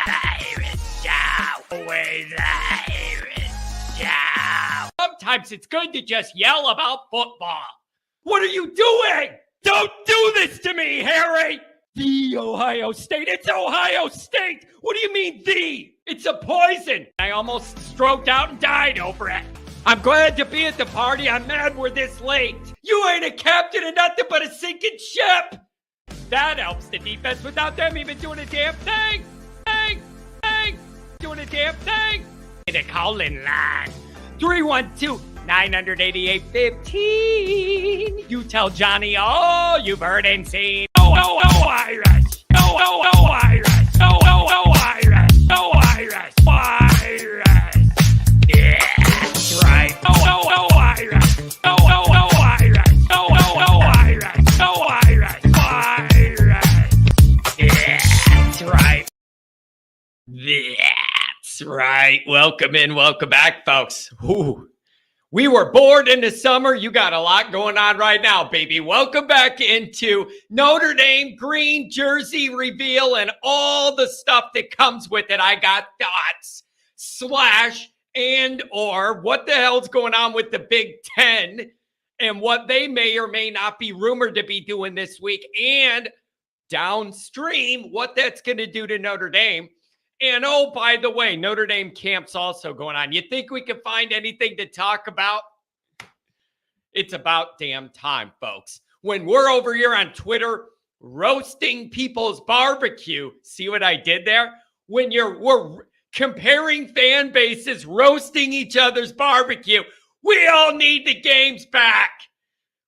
Irish Joe. Always Irish Joe. Sometimes it's good to just yell about football. What are you doing? Don't do this to me, Harry. The Ohio State. It's Ohio State. What do you mean, the? It's a poison. I almost stroked out and died over it. I'm glad to be at the party. I'm mad we're this late. You ain't a captain of nothing but a sinking ship. That helps the defense without them even doing a damn thing. Doing a damn thing. The call-in line. 312-988-15. You tell Johnny all you've heard and seen. No Irish. No Irish. No Irish. No Irish. Irish. Yeah, that's right. No Irish. No Irish. No Irish. No Irish. Irish. Yeah, that's right. That's right. Welcome in. Welcome back, folks. Ooh. We were bored in the summer. You got a lot going on right now, baby. Welcome back into Notre Dame green jersey reveal and all the stuff that comes with it. I got thoughts / and or what the hell's going on with the Big Ten and what they may or may not be rumored to be doing this week, and downstream what that's going to do to Notre Dame. And oh, by the way, Notre Dame camp's also going on. You think we can find anything to talk about? It's about damn time, folks. When we're over here on Twitter roasting people's barbecue, see what I did there? When we're comparing fan bases, roasting each other's barbecue, we all need the games back.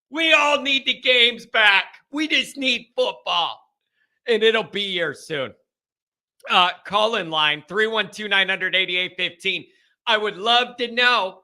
We all need the games back. We just need football. And it'll be here soon. Call-in line, 312-988-15. I would love to know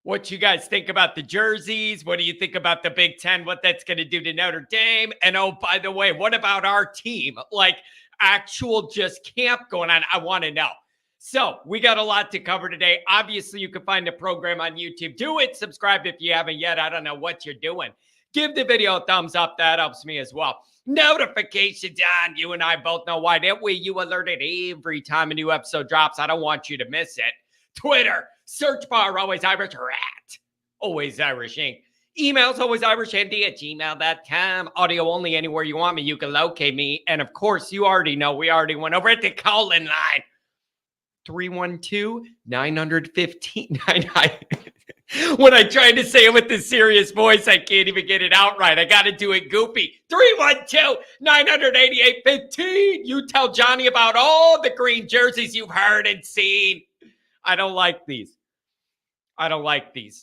what you guys think about the jerseys. What do you think about the Big Ten? What that's going to do to Notre Dame? And oh, by the way, what about our team? Like actual just camp going on? I want to know. So we got a lot to cover today. Obviously, you can find the program on YouTube. Do it. Subscribe if you haven't yet. I don't know what you're doing. Give the video a thumbs up. That helps me as well. Notifications on. You and I both know why. That way you alerted every time a new episode drops. I don't want you to miss it. Twitter, search bar, always Irish Rat. Always Irish Inc. Emails, always irishandy@gmail.com. Audio only anywhere you want me. You can locate me. And of course, you already know we already went over at the call-in line. 312-915. When I try to say it with this serious voice, I can't even get it out right. I got to do it goofy. 312-988-15. You tell Johnny about all the green jerseys you've heard and seen. I don't like these.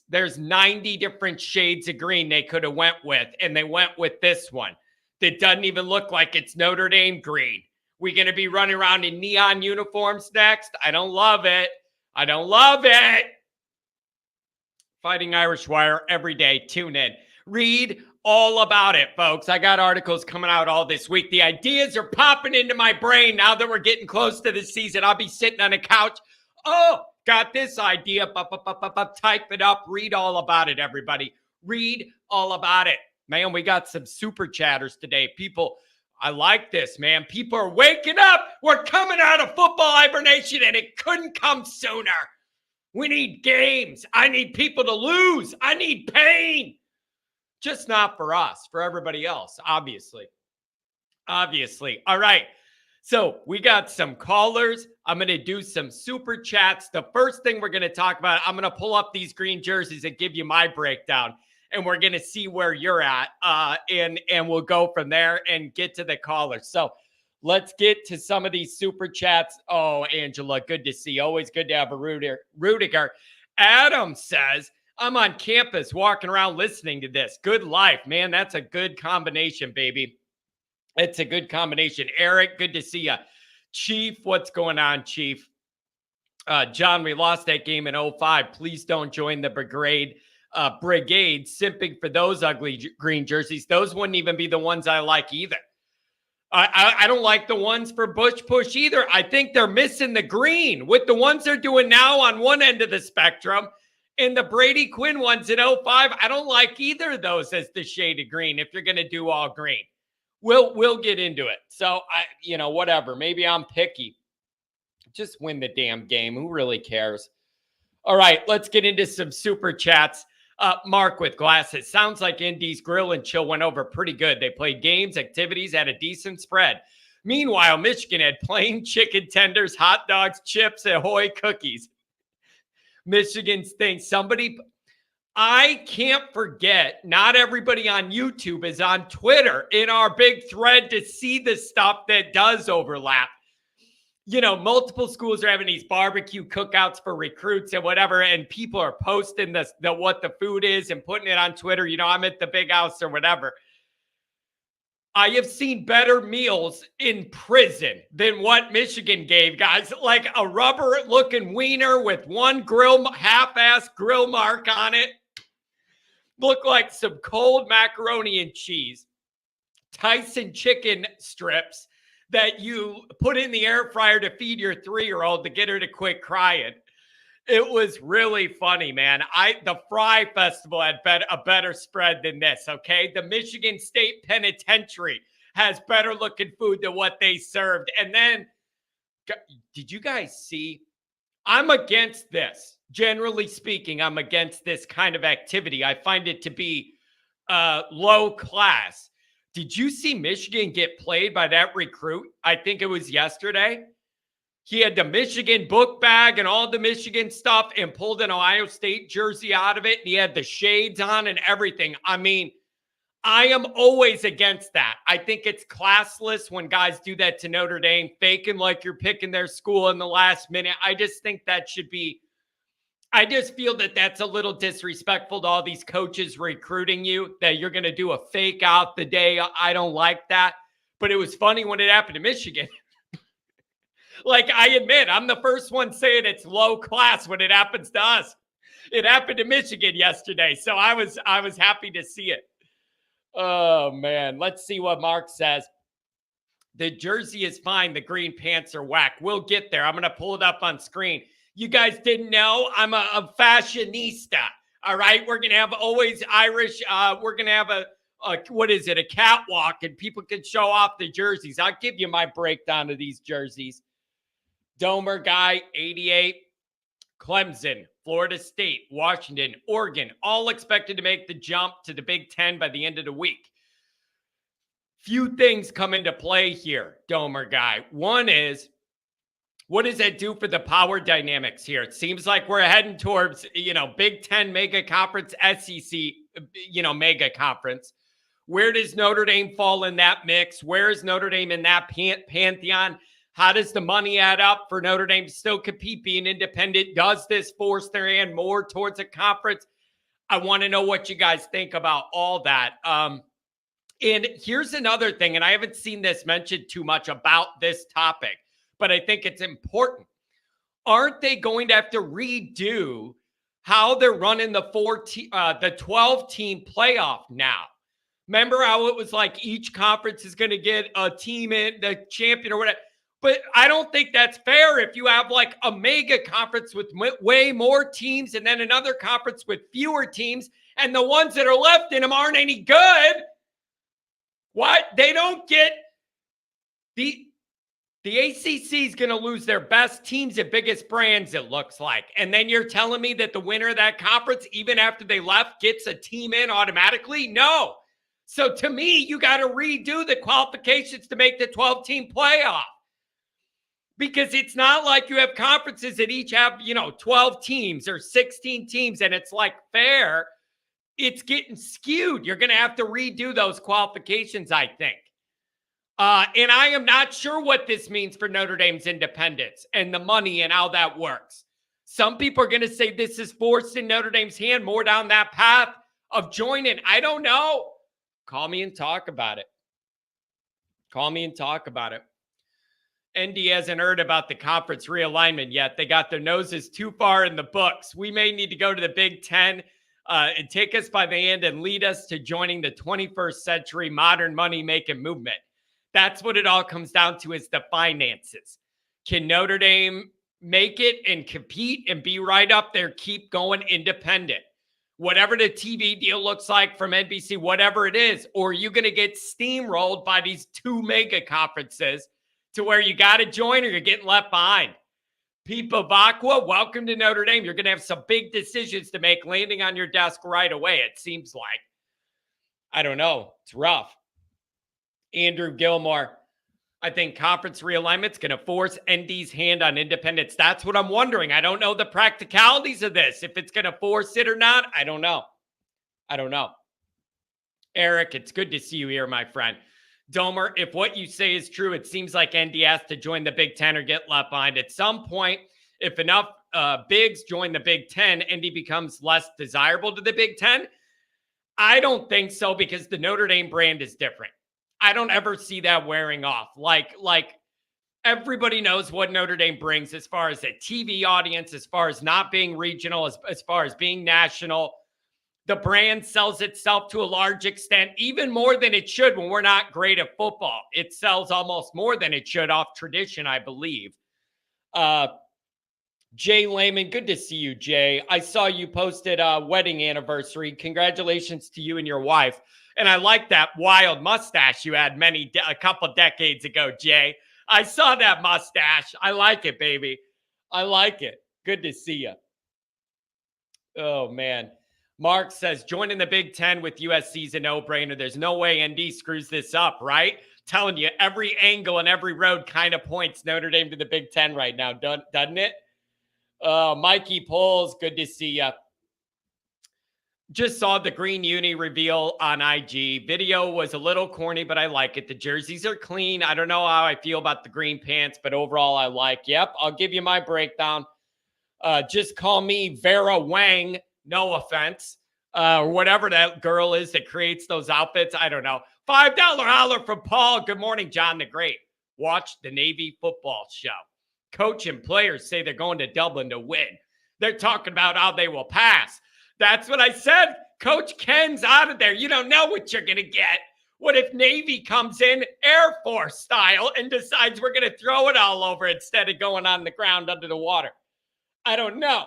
There's 90 different shades of green they could have went with, and they went with this one that doesn't even look like it's Notre Dame green. We're going to be running around in neon uniforms next. I don't love it. Fighting Irish Wire every day. Tune in. Read all about it, folks. I got articles coming out all this week. The ideas are popping into my brain now that we're getting close to the season. I'll be sitting on a couch. Oh, got this idea. Type it up. Read all about it, everybody. Read all about it. Man, we got some super chatters today. People, I like this, man. People are waking up. We're coming out of football hibernation, and it couldn't come sooner. We need games. I need people to lose. I need pain. Just not for us, for everybody else, obviously. All right. So we got some callers. I'm going to do some super chats. The first thing we're going to talk about, I'm going to pull up these green jerseys and give you my breakdown. And we're going to see where you're at. And we'll go from there and get to the callers. So let's get to some of these super chats. Oh, Angela, good to see you. Always good to have a Rudiger. Adam says, I'm on campus walking around listening to this. Good life, man. That's a good combination, baby. It's a good combination. Eric, good to see you. Chief, what's going on, Chief? John, we lost that game in 05. Please don't join the brigade simping for those ugly green jerseys. Those wouldn't even be the ones I like either. I don't like the ones for Bush Push either. I think they're missing the green with the ones they're doing now on one end of the spectrum, and the Brady Quinn ones in 05. I don't like either of those as the shade of green if you're going to do all green. We'll get into it. So, whatever. Maybe I'm picky. Just win the damn game. Who really cares? All right, let's get into some super chats. Mark with glasses. Sounds like Indy's Grill and Chill went over pretty good. They played games, activities, had a decent spread. Meanwhile, Michigan had plain chicken tenders, hot dogs, chips, Ahoy cookies. Michigan stinks. I can't forget, not everybody on YouTube is on Twitter in our big thread to see the stuff that does overlap. Multiple schools are having these barbecue cookouts for recruits and whatever, and people are posting what the food is and putting it on Twitter. I'm at the big house or whatever. I have seen better meals in prison than what Michigan gave, guys. Like a rubber-looking wiener with one half-ass grill mark on it. Looked like some cold macaroni and cheese. Tyson chicken strips that you put in the air fryer to feed your 3-year-old to get her to quit crying. It was really funny, man. The Fry Festival had a better spread than this, okay? The Michigan State Penitentiary has better looking food than what they served. And then, did you guys see? I'm against this. Generally speaking, I'm against this kind of activity. I find it to be low class. Did you see Michigan get played by that recruit? I think it was yesterday. He had the Michigan book bag and all the Michigan stuff and pulled an Ohio State jersey out of it. And he had the shades on and everything. I mean, I am always against that. I think it's classless when guys do that to Notre Dame, faking like you're picking their school in the last minute. I just think that should be, I just feel that that's a little disrespectful to all these coaches recruiting you, that you're going to do a fake out the day. I don't like that. But it was funny when it happened to Michigan. Like, I admit, I'm the first one saying it's low class when it happens to us. It happened to Michigan yesterday, so I was happy to see it. Oh, man. Let's see what Mark says. The jersey is fine. The green pants are whack. We'll get there. I'm going to pull it up on screen. You guys didn't know I'm a fashionista. All right. We're going to have always Irish. We're going to have a catwalk, and people can show off the jerseys. I'll give you my breakdown of these jerseys. Domer guy, 88. Clemson, Florida State, Washington, Oregon, all expected to make the jump to the Big Ten by the end of the week. Few things come into play here, Domer guy. One is, what does that do for the power dynamics here? It seems like we're heading towards, Big Ten mega conference, SEC, mega conference. Where does Notre Dame fall in that mix? Where is Notre Dame in that pantheon? How does the money add up for Notre Dame to still compete, being independent? Does this force their hand more towards a conference? I want to know what you guys think about all that. And here's another thing, and I haven't seen this mentioned too much about this topic, but I think it's important. Aren't they going to have to redo how they're running the 12-team playoff now? Remember how it was like each conference is going to get a team in, the champion or whatever? But I don't think that's fair if you have like a mega conference with way more teams and then another conference with fewer teams, and the ones that are left in them aren't any good. What? They don't get the ACC is going to lose their best teams and biggest brands, it looks like. And then you're telling me that the winner of that conference, even after they left, gets a team in automatically? No. So to me, you got to redo the qualifications to make the 12-team playoff. Because it's not like you have conferences that each have, 12 teams or 16 teams, and it's like fair. It's getting skewed. You're going to have to redo those qualifications, I think. And I am not sure what this means for Notre Dame's independence and the money and how that works. Some people are going to say this is forcing Notre Dame's hand more down that path of joining. I don't know. Call me and talk about it. ND hasn't heard about the conference realignment yet. They got their noses too far in the books. We may need to go to the Big Ten and take us by the hand and lead us to joining the 21st century modern money-making movement. That's what it all comes down to, is the finances. Can Notre Dame make it and compete and be right up there, keep going independent? Whatever the TV deal looks like from NBC, whatever it is, or are you going to get steamrolled by these two mega conferences to where you got to join or you're getting left behind? Peep of Aqua, welcome to Notre Dame. You're going to have some big decisions to make landing on your desk right away, it seems like. I don't know. It's rough. Andrew Gilmore, I think conference realignment's going to force ND's hand on independence. That's what I'm wondering. I don't know the practicalities of this. If it's going to force it or not, I don't know. Eric, it's good to see you here, my friend. Domer, if what you say is true, it seems like ND has to join the Big Ten or get left behind. At some point, if enough bigs join the Big Ten, ND becomes less desirable to the Big Ten. I don't think so, because the Notre Dame brand is different. I don't ever see that wearing off. Like everybody knows what Notre Dame brings as far as a TV audience, as far as not being regional, as far as being national. The brand sells itself to a large extent, even more than it should when we're not great at football. It sells almost more than it should off tradition, I believe. Jay Lehman, good to see you, Jay. I saw you posted a wedding anniversary. Congratulations to you and your wife. And I like that wild mustache you had a couple decades ago, Jay. I saw that mustache. I like it, baby. I like it. Good to see you. Oh, man. Mark says, joining the Big Ten with USC's a no-brainer. There's no way ND screws this up, right? Telling you, every angle and every road kind of points Notre Dame to the Big Ten right now, doesn't it? Mikey Poles, good to see you. Just saw the green uni reveal on IG. Video was a little corny, but I like it. The jerseys are clean. I don't know how I feel about the green pants, but overall I like. Yep, I'll give you my breakdown. Just call me Vera Wang. No offense. Or whatever that girl is that creates those outfits. I don't know. $5 holler from Paul. Good morning, John the Great. Watch the Navy football show. Coach and players say they're going to Dublin to win. They're talking about how they will pass. That's what I said. Coach Ken's out of there. You don't know what you're going to get. What if Navy comes in Air Force style and decides we're going to throw it all over instead of going on the ground under the water? I don't know.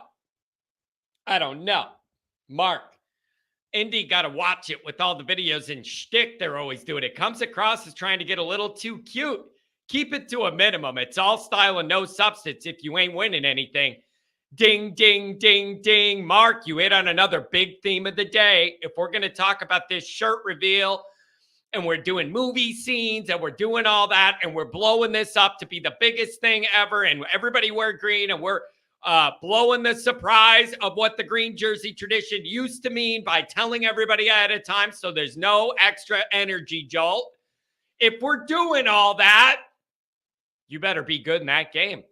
Mark, Indy got to watch it with all the videos and shtick they're always doing. It comes across as trying to get a little too cute. Keep it to a minimum. It's all style and no substance if you ain't winning anything. Ding, ding, ding, ding. Mark, you hit on another big theme of the day. If we're going to talk about this shirt reveal and we're doing movie scenes and we're doing all that and we're blowing this up to be the biggest thing ever and everybody wear green and we're blowing the surprise of what the green jersey tradition used to mean by telling everybody ahead of time so there's no extra energy jolt. If we're doing all that, you better be good in that game.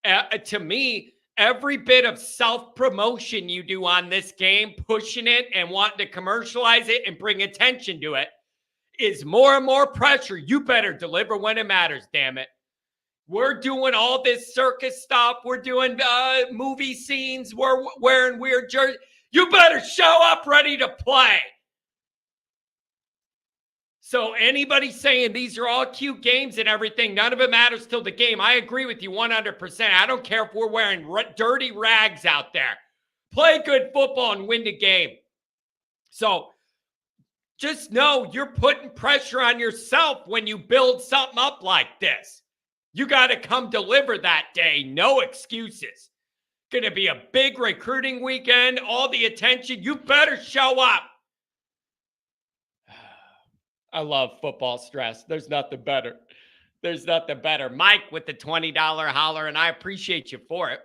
To me, every bit of self-promotion you do on this game, pushing it and wanting to commercialize it and bring attention to it, is more and more pressure. You better deliver when it matters, damn it. We're doing all this circus stuff. We're doing movie scenes. We're wearing weird jerseys. You better show up ready to play. So anybody saying these are all cute games and everything, none of it matters till the game. I agree with you 100%. I don't care if we're wearing dirty rags out there. Play good football and win the game. So just know you're putting pressure on yourself when you build something up like this. You got to come deliver that day. No excuses. Going to be a big recruiting weekend. All the attention. You better show up. I love football stress. There's nothing better. Mike with the $20 holler, and I appreciate you for it.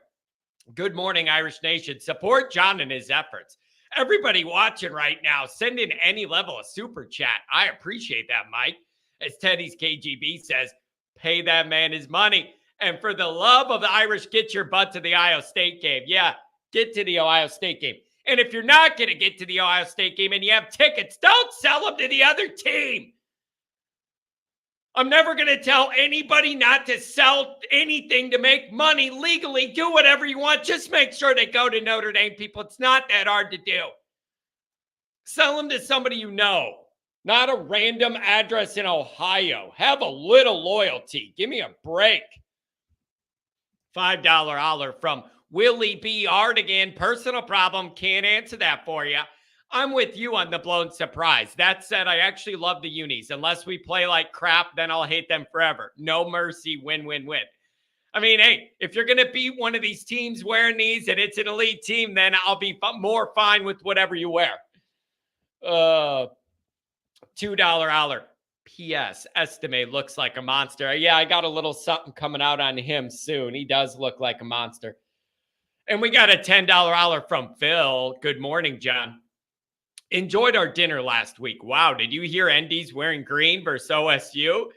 Good morning, Irish Nation. Support John and his efforts. Everybody watching right now, send in any level of super chat. I appreciate that, Mike. As Teddy's KGB says, pay that man his money. And for the love of the Irish, get your butt to the Ohio State game. Yeah, get to the Ohio State game. And if you're not going to get to the Ohio State game and you have tickets, don't sell them to the other team. I'm never going to tell anybody not to sell anything to make money legally. Do whatever you want. Just make sure they go to Notre Dame, people. It's not that hard to do. Sell them to somebody you know, not a random address in Ohio. Have a little loyalty. Give me a break. $5 holler from Willie B. Artigan. Personal problem. Can't answer that for you. I'm with you on the blown surprise. That said, I actually love the unis. Unless we play like crap, then I'll hate them forever. No mercy. Win, win, win. I mean, hey, if you're going to beat one of these teams wearing these and it's an elite team, then I'll be more fine with whatever you wear. $2 Aller. P.S. Estimate looks like a monster. Yeah, I got a little something coming out on him soon. He does look like a monster. And we got a $10 Aller from Phil. Good morning, John. Enjoyed our dinner last week. Wow, did you hear ND's wearing green versus OSU?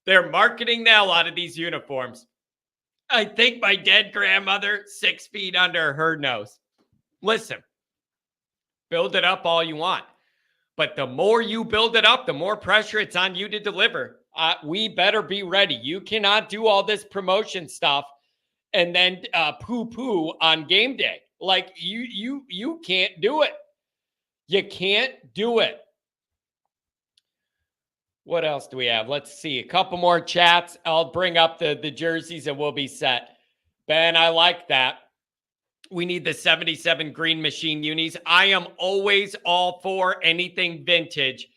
They're marketing the hell out of these uniforms. I think my dead grandmother 6 feet under her nose. Listen, build it up all you want. But the more you build it up, the more pressure it's on you to deliver. We better be ready. You cannot do all this promotion stuff and then poo-poo on game day. Like you can't do it. You can't do it. What else do we have? Let's see. A couple more chats. I'll bring up the jerseys and we'll be set. Ben, I like that. We need the 77 Green Machine unis. I am always all for anything vintage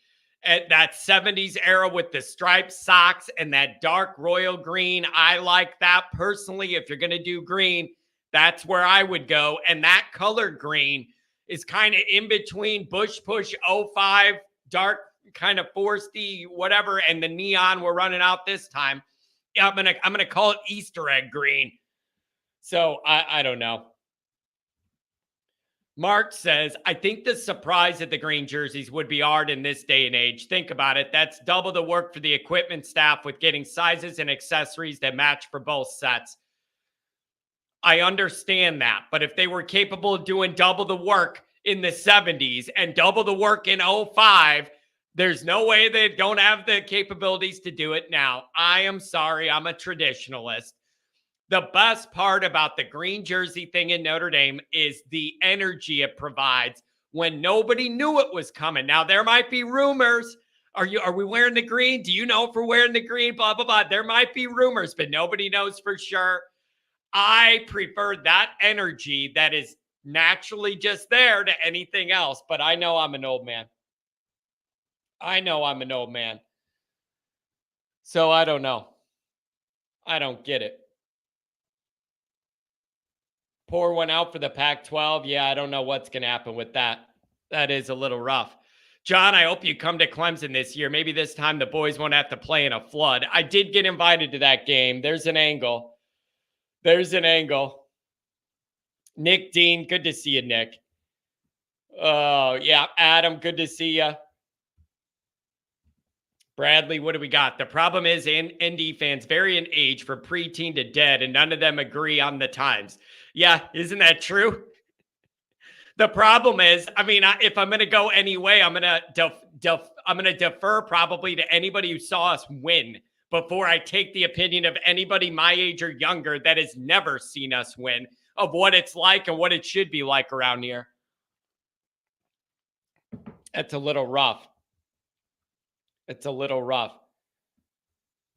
at that 70s era with the striped socks and that dark royal green. I like that personally. If you're going to do green, that's where I would go. And that color green is kind of in between Bush Push 05, dark kind of foresty, whatever, and the neon we're running out this time. I'm gonna call it Easter egg green. So I don't know. Mark says, I think the surprise at the green jerseys would be art in this day and age. Think about it. That's double the work for the equipment staff with getting sizes and accessories that match for both sets. I understand that. But if they were capable of doing double the work in the 70s and double the work in 05, there's no way they don't have the capabilities to do it now. I am sorry. I'm a traditionalist. The best part about the green jersey thing in Notre Dame is the energy it provides when nobody knew it was coming. Now, there might be rumors. Are we wearing the green? Do you know if we're wearing the green? Blah, blah, blah. There might be rumors, but nobody knows for sure. I prefer that energy that is naturally just there to anything else. But I know I'm an old man. So I don't know. I don't get it. Pour one out for the Pac-12. Yeah, I don't know what's going to happen with that. That is a little rough. John, I hope you come to Clemson this year. Maybe this time the boys won't have to play in a flood. I did get invited to that game. There's an angle. Nick Dean, good to see you, Nick. Oh, yeah. Adam, good to see you. Bradley, what do we got? The problem is ND fans vary in age from preteen to dead, and none of them agree on the times. Yeah, isn't that true? The problem is, I mean, if I'm going to go anyway, I'm going to defer probably to anybody who saw us win before I take the opinion of anybody my age or younger that has never seen us win, of what it's like and what it should be like around here. That's a little rough.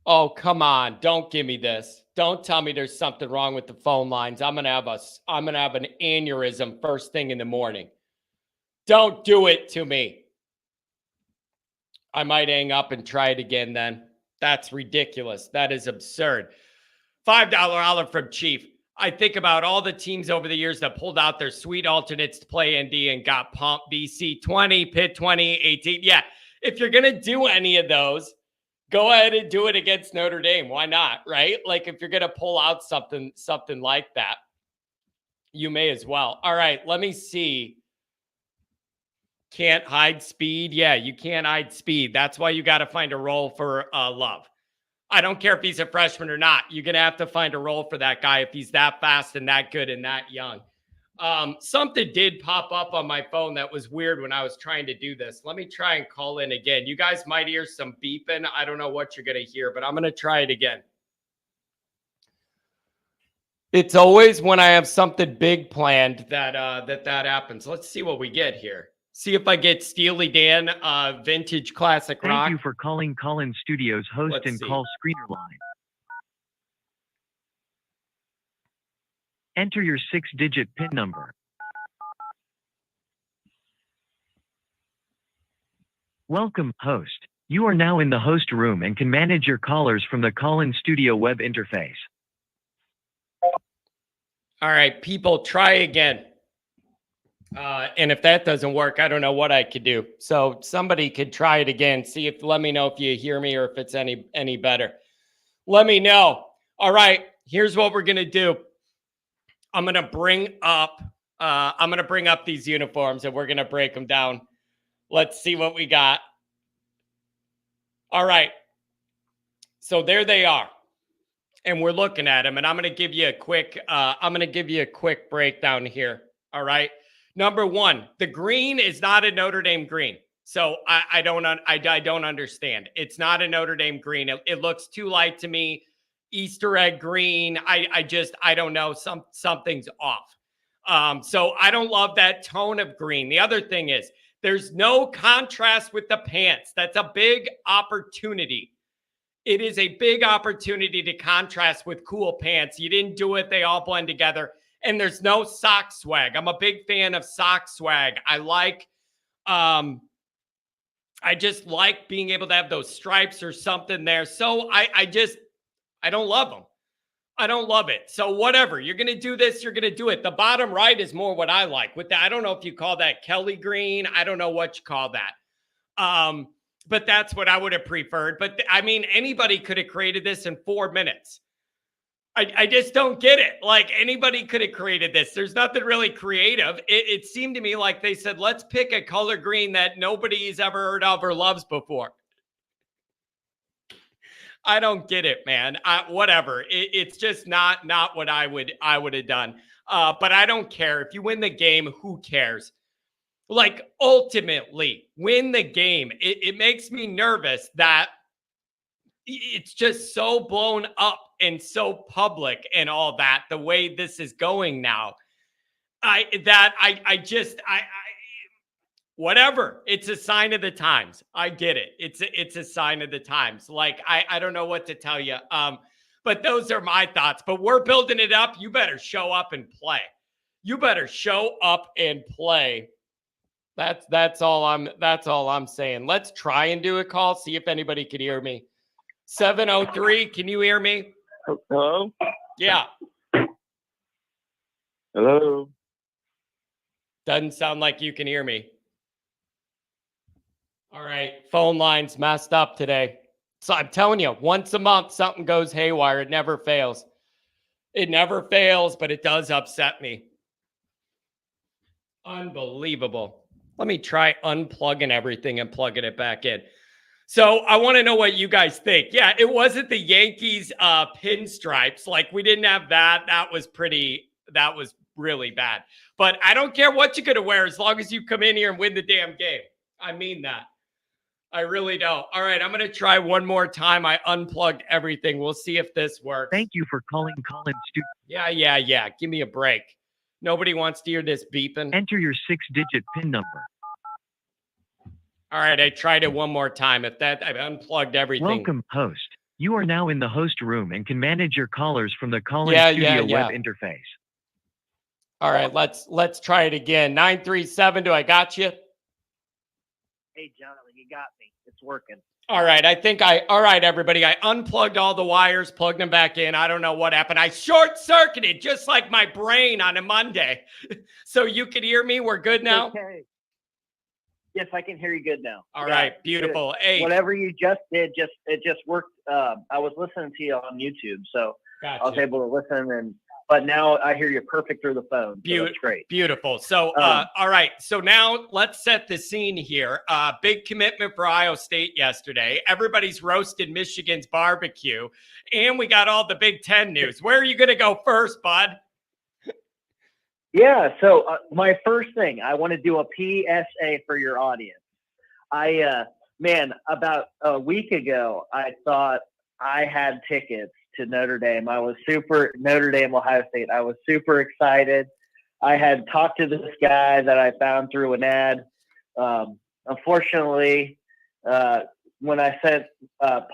Oh, come on. Don't give me this. Don't tell me there's something wrong with the phone lines. I'm going to have an aneurysm first thing in the morning. Don't do it to me. I might hang up and try it again then. That's ridiculous. That is absurd. $5 olive from Chief. I think about all the teams over the years that pulled out their sweet alternates to play ND and got pumped. BC 20, Pitt 20, 18. Yeah. If you're going to do any of those, go ahead and do it against Notre Dame. Why not, right? Like if you're going to pull out something like that, you may as well. All right, let me see. Can't hide speed. Yeah, you can't hide speed. That's why you got to find a role for Love. I don't care if he's a freshman or not. You're going to have to find a role for that guy if he's that fast and that good and that young. Something did pop up on my phone that was weird when I was trying to do this. Let me try and call in again. You guys might hear some beeping. I don't know what you're going to hear, but I'm going to try it again. It's always when I have something big planned that happens. Let's see what we get here. See if I get Steely Dan, vintage classic rock. Thank you for calling Call-In Studios host and call screener line. Enter your 6-digit PIN number. Welcome, host. You are now in the host room and can manage your callers from the Call-In Studio web interface. All right, people, try again. And if that doesn't work, I don't know what I could do. So somebody could try it again. Let me know if you hear me or if it's any better. Let me know. All right, here's what we're gonna do. I'm gonna bring up these uniforms and we're gonna break them down. Let's see what we got. All right. So there they are. And we're looking at them. And I'm gonna give you a quick breakdown here. All right. Number one, the green is not a Notre Dame green. So I don't understand. It's not a Notre Dame green. It looks too light to me. Easter egg green. I don't know. Something's off. So I don't love that tone of green. The other thing is there's no contrast with the pants. That's a big opportunity. It is a big opportunity to contrast with cool pants. You didn't do it. They all blend together. And there's no sock swag. I'm a big fan of sock swag. I just like being able to have those stripes or something there. So I don't love them. I don't love it. So whatever, you're going to do this, you're going to do it. The bottom right is more what I like. With that, I don't know if you call that Kelly green. I don't know what you call that. But that's what I would have preferred. But I mean, anybody could have created this in 4 minutes. I just don't get it. Like anybody could have created this. There's nothing really creative. It seemed to me like they said, let's pick a color green that nobody's ever heard of or loves before. I don't get it, man. Whatever. It's just not what I would have done. But I don't care. If you win the game, who cares? Like ultimately win the game. It makes me nervous that it's just so blown up and so public and all that, the way this is going now. Whatever. It's a sign of the times. I get it. It's a sign of the times. Like, I don't know what to tell you. But those are my thoughts. But we're building it up. You better show up and play. You better show up and play. That's all I'm saying. Let's try and do a call. See if anybody could hear me. 703, can you hear me? Hello? Yeah. Hello? Doesn't sound like you can hear me. All right. Phone line's messed up today. So I'm telling you, once a month, something goes haywire. It never fails. It never fails, but it does upset me. Unbelievable. Let me try unplugging everything and plugging it back in. So I want to know what you guys think. Yeah, it wasn't the Yankees pinstripes. Like we didn't have that. That was really bad. But I don't care what you're going to wear as long as you come in here and win the damn game. I mean that. I really don't. All right, I'm going to try one more time. I unplugged everything. We'll see if this works. Thank you for calling Collins Studio. Yeah. Give me a break. Nobody wants to hear this beeping. Enter your 6-digit PIN number. All right, I tried it one more time. I've unplugged everything. Welcome, host. You are now in the host room and can manage your callers from the Collins Studio web interface. All right, let's try it again. 937, do I got you? Hey, Jonathan, you got me. It's working. All right, all right, everybody. I unplugged all the wires, plugged them back in. I don't know what happened. I short-circuited just like my brain on a Monday. So you can hear me? We're good now? Okay. Yes, I can hear you good now. All right, beautiful. Hey, whatever you just did, it just worked. I was listening to you on YouTube, so gotcha. I was able to listen, but now I hear you perfect through the phone. So that's great. Beautiful. So, all right. So now let's set the scene here. Big commitment for Ohio State yesterday. Everybody's roasted Michigan's barbecue, and we got all the Big Ten news. Where are you going to go first, bud? Yeah, so my first thing, I want to do a PSA for your audience. About a week ago, I thought I had tickets to Notre Dame. Notre Dame, Ohio State. I was super excited. I had talked to this guy that I found through an ad. Unfortunately, when I sent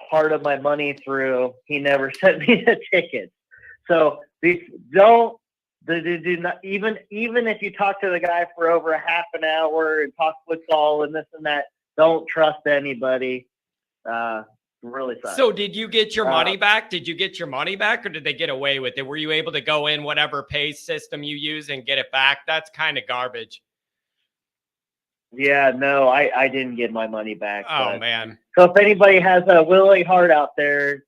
part of my money through, he never sent me the tickets. So do not, even if you talk to the guy for over a half an hour and talk football and this and that, don't trust anybody. really sucks. So did you get your money back? Did you get your money back, or did they get away with it? Were you able to go in whatever pay system you use and get it back? That's kind of garbage. Yeah, no, I didn't get my money back. Oh, man. So if anybody has a willing heart out there,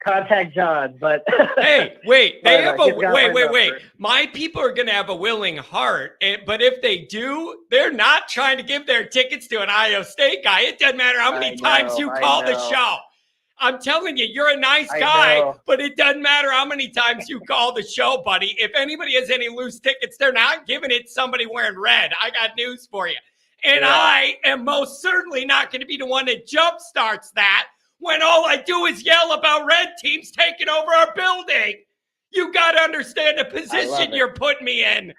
contact John. But hey, wait, they have a wait. Number. My people are going to have a willing heart, but if they do, they're not trying to give their tickets to an Iowa State guy. It doesn't matter how many times you call the show. I'm telling you, you're a nice guy, but it doesn't matter how many times you call the show, buddy. If anybody has any loose tickets, they're not giving it to somebody wearing red. I got news for you. And I am most certainly not going to be the one that jumpstarts that when all I do is yell about red teams taking over our building. You got to understand the position you're putting me in.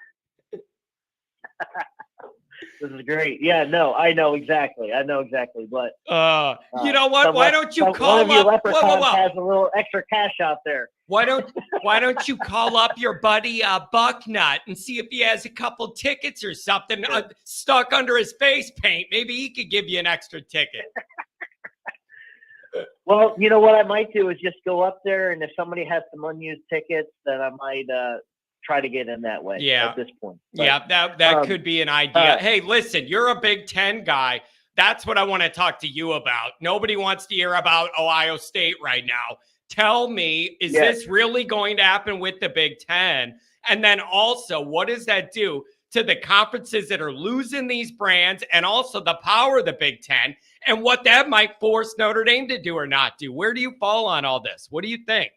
This is great. Yeah, no, I know exactly. But you know what? Why don't you call up? Leprechaun has a little extra cash out there. Why don't you call up your buddy Bucknut and see if he has a couple tickets or something stuck under his face paint? Maybe he could give you an extra ticket. Well, you know what I might do is just go up there, and if somebody has some unused tickets, then I might try to get in that way. Yeah. At this point. But, that could be an idea. Hey, listen, you're a Big Ten guy. That's what I want to talk to you about. Nobody wants to hear about Ohio State right now. Tell me, is this really going to happen with the Big Ten? And then also, what does that do to the conferences that are losing these brands and also the power of the Big Ten and what that might force Notre Dame to do or not do? Where do you fall on all this? What do you think?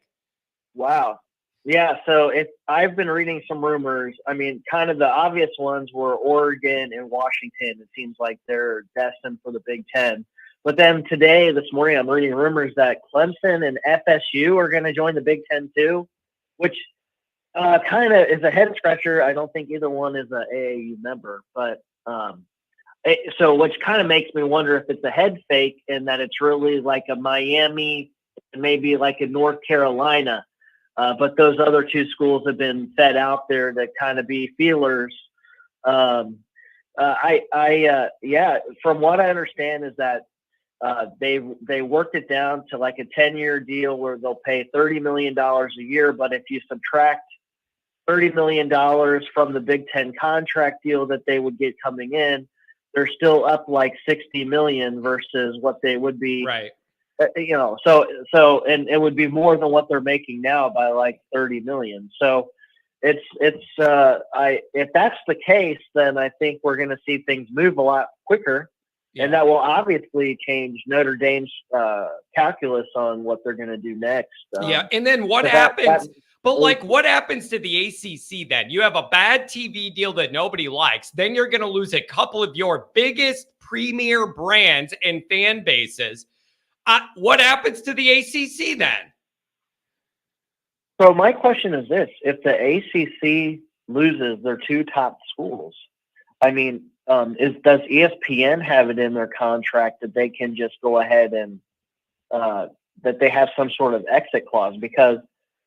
Wow. Yeah, so I've been reading some rumors. I mean, kind of the obvious ones were Oregon and Washington. It seems like they're destined for the Big Ten. But then this morning, I'm reading rumors that Clemson and FSU are going to join the Big Ten too, which kind of is a head scratcher. I don't think either one is an AAU member, but which kind of makes me wonder if it's a head fake and that it's really like a Miami, maybe like a North Carolina. But those other two schools have been fed out there to kind of be feelers. From what I understand is that they worked it down to like a 10-year deal where they'll pay $30 million a year. But if you subtract $30 million from the Big Ten contract deal that they would get coming in, they're still up like $60 million versus what they would be. Right. And it would be more than what they're making now by like 30 million. So if that's the case, then I think we're going to see things move a lot quicker. Yeah. And that will obviously change Notre Dame's calculus on what they're going to do next. And then what happens? What happens to the ACC then? You have a bad TV deal that nobody likes. Then you're going to lose a couple of your biggest premier brands and fan bases. What happens to the ACC then? So my question is this: if the ACC loses their two top schools, I mean, does ESPN have it in their contract that they can just go ahead and that they have some sort of exit clause? Because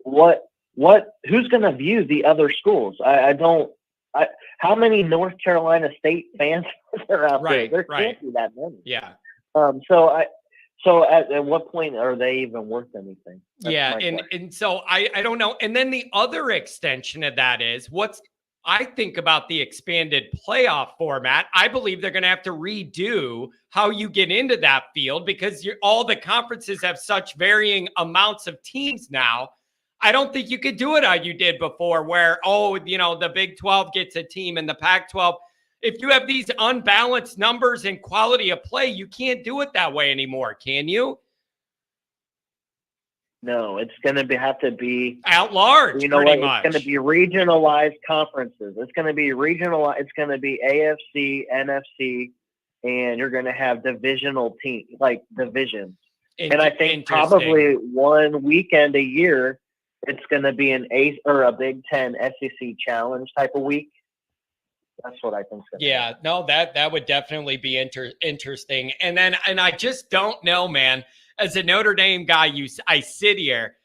who's going to view the other schools? How many North Carolina State fans are out there? There can't be that many. Yeah. So at what point are they even worth anything? That's and so I don't know. And then the other extension of that is I think about the expanded playoff format. I believe they're going to have to redo how you get into that field because all the conferences have such varying amounts of teams now. I don't think you could do it how you did before where, the Big 12 gets a team and the Pac-12. If you have these unbalanced numbers and quality of play, you can't do it that way anymore, can you? No, it's going to have to be at large. You know pretty what? much. It's going to be regionalized conferences. It's going to be regional. It's going to be AFC, NFC, and you're going to have divisional teams, like divisions. And I think probably one weekend a year, it's going to be a Big Ten SEC Challenge type of week. That's what I think. Yeah, no, that would definitely be interesting. And I just don't know, man. As a Notre Dame guy, I sit here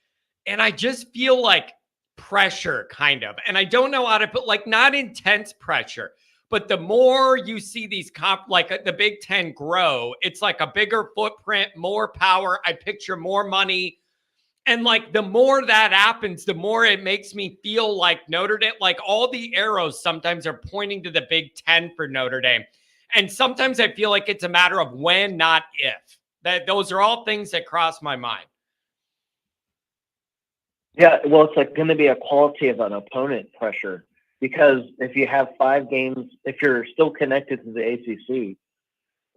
and I just feel like pressure kind of. And I don't know how to put not intense pressure, But the more you see these like the Big Ten grow, it's like a bigger footprint, more power. I picture more money. And like the more that happens, the more it makes me feel like Notre Dame, like all the arrows sometimes are pointing to the Big Ten for Notre Dame. And sometimes I feel like it's a matter of when, not if. Those are all things that cross my mind. Yeah, well, it's like going to be a quality of an opponent pressure, because if you have 5 games, if you're still connected to the ACC,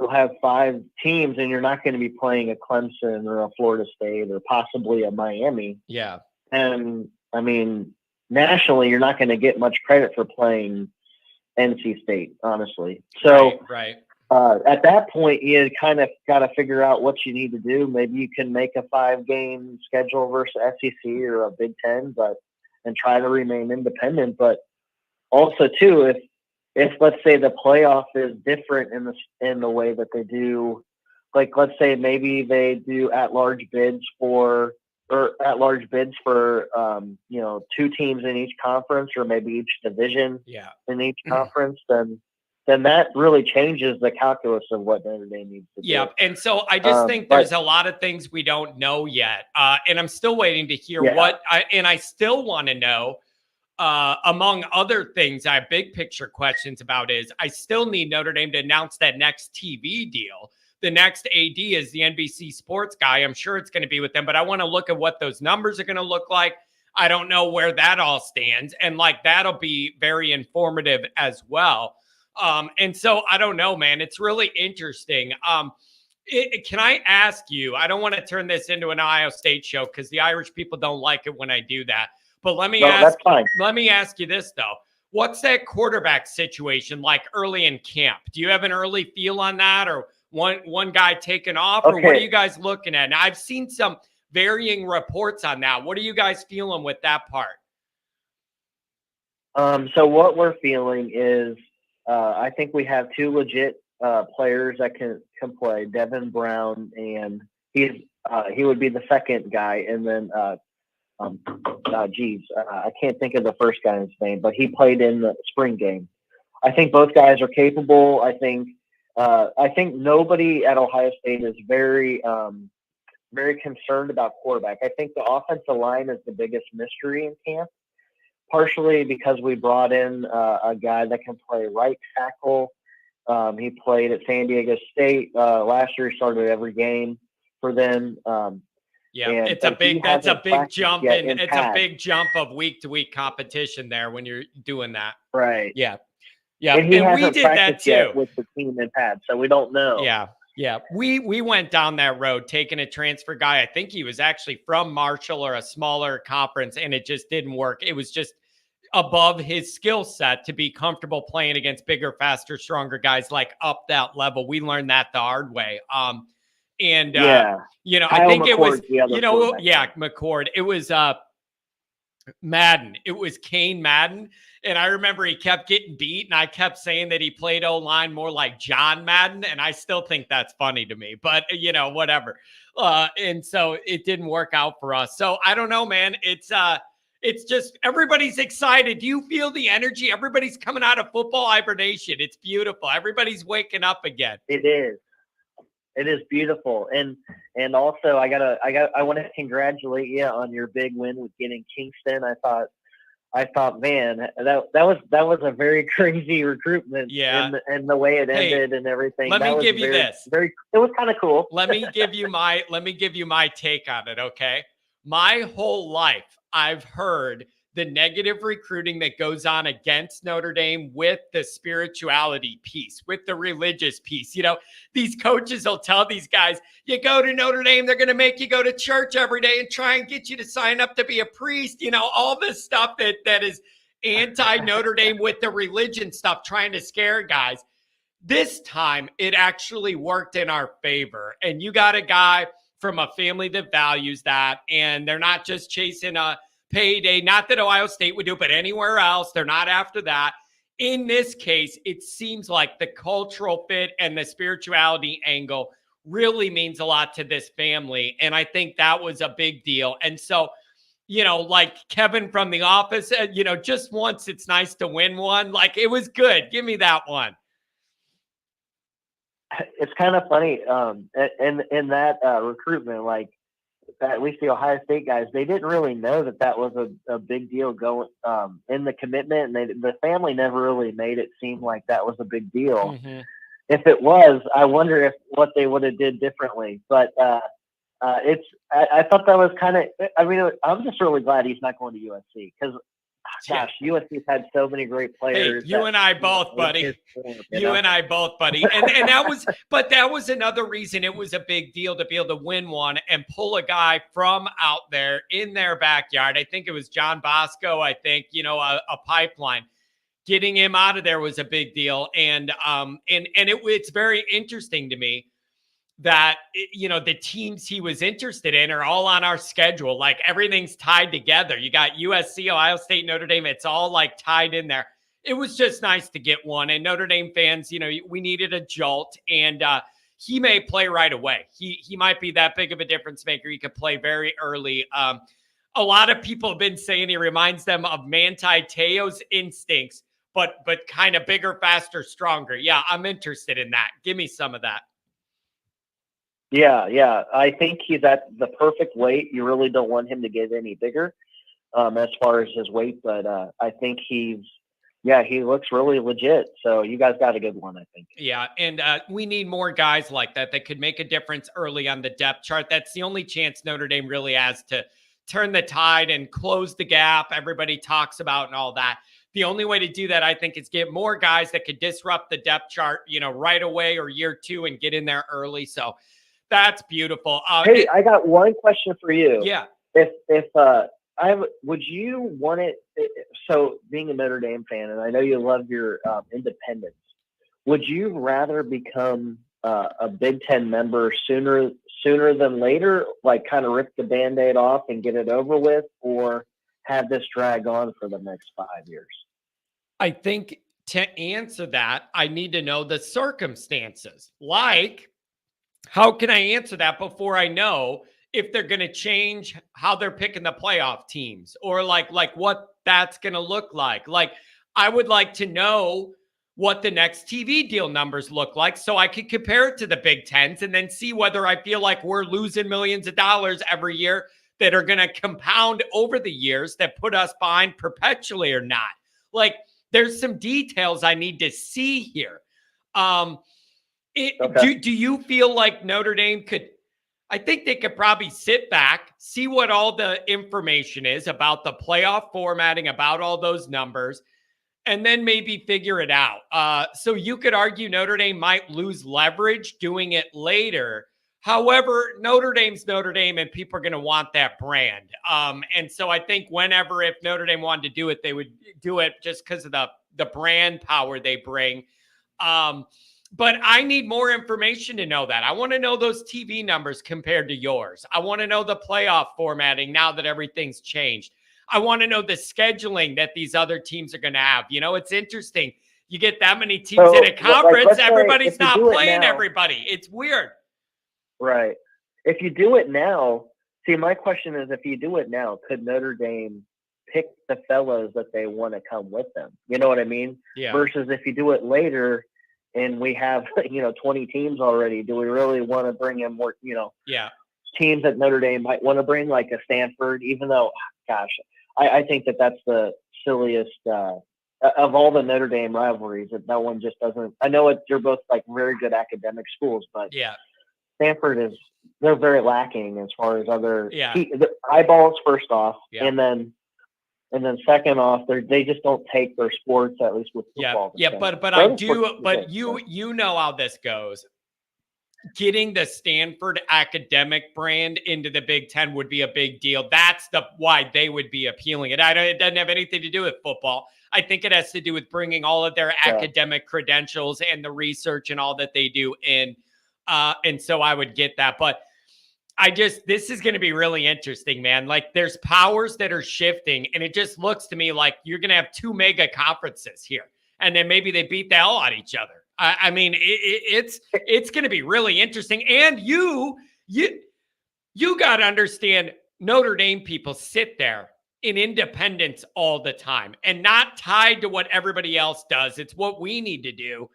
you'll have 5 teams, and you're not going to be playing a Clemson or a Florida State or possibly a Miami. Yeah. And I mean, nationally, you're not going to get much credit for playing NC State, honestly. So right. At that point, you kind of got to figure out what you need to do. Maybe you can make a 5-game schedule versus SEC or a Big Ten, and try to remain independent. But also, too, if let's say the playoff is different in the way that they do, like let's say maybe they do at-large bids for 2 teams in each conference, or maybe each division in each conference, then that really changes the calculus of what Notre Dame needs to do. Yeah, and so I just think there's a lot of things we don't know yet, and I'm still waiting to hear I still want to know, among other things I have big picture questions about, is I still need Notre Dame to announce that next TV deal. The next AD is the NBC Sports guy. I'm sure it's going to be with them, but I want to look at what those numbers are going to look like. I don't know where that all stands, and like that'll be very informative as well. And so I don't know, man. It's really interesting. Can I ask you? I don't want to turn this into an Ohio State show because the Irish people don't like it when I do that. But let me ask you this though: what's that quarterback situation like early in camp? Do you have an early feel on that, or one guy taking off, or what are you guys looking at? Now, I've seen some varying reports on that. What are you guys feeling with that part? So what we're feeling is, I think we have 2 legit players that can play. Devin Brown, and he would be the second guy, and then I can't think of the first guy's name, but he played in the spring game. I think both guys are capable. I think nobody at Ohio State is very concerned about quarterback. I think the offensive line is the biggest mystery in camp, partially because we brought in a guy that can play right tackle. He played at San Diego State last year. He started every game for them. That's a big jump, and it's a big jump of week to week competition there when you're doing that. Right. Yeah. And we did that too with the team in pad, so we don't know. Yeah. We went down that road, taking a transfer guy. I think he was actually from Marshall or a smaller conference, and it just didn't work. It was just above his skill set to be comfortable playing against bigger, faster, stronger guys like up that level. We learned that the hard way. I think it was, McCord. It was Madden. It was Kane Madden. And I remember he kept getting beat, and I kept saying that he played O-line more like John Madden, and I still think that's funny to me, but, whatever. And so it didn't work out for us. So I don't know, man. It's just everybody's excited. Do you feel the energy? Everybody's coming out of football hibernation. It's beautiful. Everybody's waking up again. It is beautiful. And also I want to congratulate you on your big win with getting Kingston. I thought, man, that was a very crazy recruitment. Yeah. And the way it ended and everything. Let me give you this. It was kind of cool. Let me give you my take on it. Okay. My whole life, I've heard the negative recruiting that goes on against Notre Dame with the spirituality piece, with the religious piece. These coaches will tell these guys, you go to Notre Dame, they're going to make you go to church every day and try and get you to sign up to be a priest. All this stuff that is anti-Notre Dame with the religion stuff, trying to scare guys. This time, it actually worked in our favor. And you got a guy from a family that values that, and they're not just chasing a payday, not that Ohio State would do, but anywhere else. They're not after that. In this case, it seems like the cultural fit and the spirituality angle really means a lot to this family. And I think that was a big deal. And so, like Kevin from The Office, just once it's nice to win one. Like, it was good. Give me that one. It's kind of funny. In that recruitment, like, at least the Ohio State guys, they didn't really know that was a big deal going in the commitment, and the family never really made it seem like that was a big deal. Mm-hmm. If it was, I wonder what they would have did differently. But I thought that was kind of. I mean, I'm just really glad he's not going to USC because, gosh, USC's had so many great players. Hey, you and I both, buddy. And I both, buddy. And that was another reason it was a big deal to be able to win one and pull a guy from out there in their backyard. I think it was John Bosco. I think, a pipeline. Getting him out of there was a big deal. And it's very interesting to me that, the teams he was interested in are all on our schedule. Like, everything's tied together. You got USC, Ohio State, Notre Dame. It's all like tied in there. It was just nice to get one. And Notre Dame fans, we needed a jolt, and he may play right away. He might be that big of a difference maker. He could play very early. A lot of people have been saying he reminds them of Manti Te'o's instincts, but kind of bigger, faster, stronger. Yeah, I'm interested in that. Give me some of that. Yeah. I think he's at the perfect weight. You really don't want him to get any bigger as far as his weight, but I think he looks really legit. So you guys got a good one, I think. Yeah, and we need more guys like that could make a difference early on the depth chart. That's the only chance Notre Dame really has to turn the tide and close the gap everybody talks about and all that. The only way to do that, I think, is get more guys that could disrupt the depth chart, right away or year two and get in there early. So that's beautiful. Hey, I got one question for you. Yeah. Would you want it? So, being a Notre Dame fan, and I know you love your independence, would you rather become a Big Ten member sooner than later, like kind of rip the Band-Aid off and get it over with, or have this drag on for the next 5 years? I think to answer that, I need to know the circumstances. Like, how can I answer that before I know if they're going to change how they're picking the playoff teams, or like what that's going to look like? Like, I would like to know what the next TV deal numbers look like so I could compare it to the Big Tens and then see whether I feel like we're losing millions of dollars every year that are going to compound over the years that put us behind perpetually or not. Like, there's some details I need to see here. Okay. Do you feel like Notre Dame could, I think they could probably sit back, see what all the information is about the playoff formatting, about all those numbers, and then maybe figure it out. So you could argue Notre Dame might lose leverage doing it later. However, Notre Dame's Notre Dame, and people are going to want that brand. And so I think if Notre Dame wanted to do it, they would do it just because of the brand power they bring. But I need more information to know that. I want to know those TV numbers compared to yours. I want to know the playoff formatting now that everything's changed. I want to know the scheduling that these other teams are going to have. It's interesting. You get that many teams in a conference, everybody's not playing everybody. It's weird. Right. If you do it now, see, my question is, if you do it now, could Notre Dame pick the fellows that they want to come with them? You know what I mean? Yeah. Versus if you do it later, and we have 20 teams already, do we really want to bring in more teams that Notre Dame might want to bring, like a Stanford? Even though, gosh, I think that's the silliest of all the Notre Dame rivalries. That one just doesn't. I know you're both like very good academic schools, but yeah, Stanford they're very lacking as far as other the eyeballs first off, and then second off, they just don't take their sports, at least with football. Yeah, but I do. But you know how this goes. Getting the Stanford academic brand into the Big Ten would be a big deal. That's why they would be appealing it. It doesn't have anything to do with football. I think it has to do with bringing all of their academic credentials and the research and all that they do in. And so I would get that, but this is going to be really interesting, man. Like, there's powers that are shifting, and it just looks to me like you're going to have two mega conferences here, and then maybe they beat the hell out of each other. I mean, it's going to be really interesting. And you got to understand, Notre Dame people sit there in independence all the time and not tied to what everybody else does. It's what we need to do.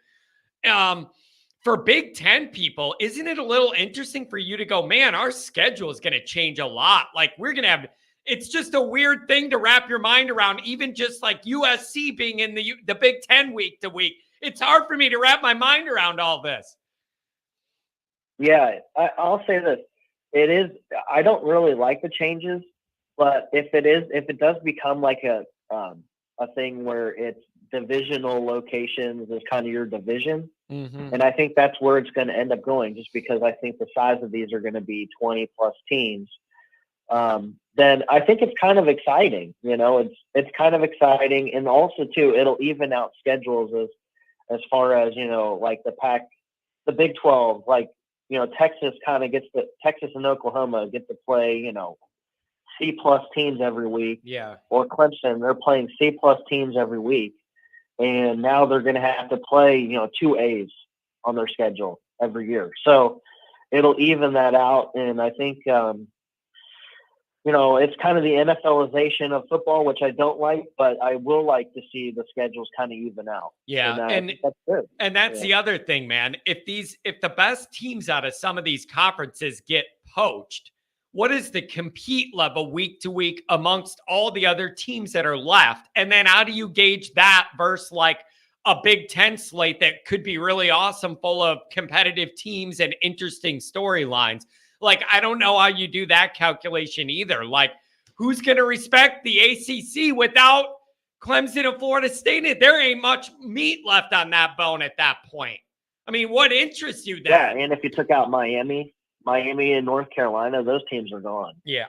For Big Ten people, isn't it a little interesting for you to go, man, our schedule is going to change a lot. Like we're going to have, it's just a weird thing to wrap your mind around, even just like USC being in the Big Ten week to week. It's hard for me to wrap my mind around all this. Yeah, I'll say this. It is, I don't really like the changes, but if it does become like a thing where it's divisional locations is kind of your division. Mm-hmm. And I think that's where it's going to end up going, just because I think the size of these are going to be 20 plus teams. Then I think it's kind of exciting, it's kind of exciting. And also too, it'll even out schedules as far as, like the Big 12, like, Texas and Oklahoma get to play, C plus teams every week. Yeah. Or Clemson, they're playing C plus teams every week. And now they're going to have to play, 2 A's on their schedule every year. So it'll even that out. And I think, it's kind of the NFLization of football, which I don't like, but I will like to see the schedules kind of even out. Yeah. And that's good. And that's the other thing, man. If the best teams out of some of these conferences get poached, what is the compete level week to week amongst all the other teams that are left? And then how do you gauge that versus like a Big Ten slate that could be really awesome, full of competitive teams and interesting storylines? Like, I don't know how you do that calculation either. Like, who's going to respect the ACC without Clemson and Florida State? There ain't much meat left on that bone at that point. I mean, what interests you then? Yeah, and if you took out Miami and North Carolina, those teams are gone. Yeah,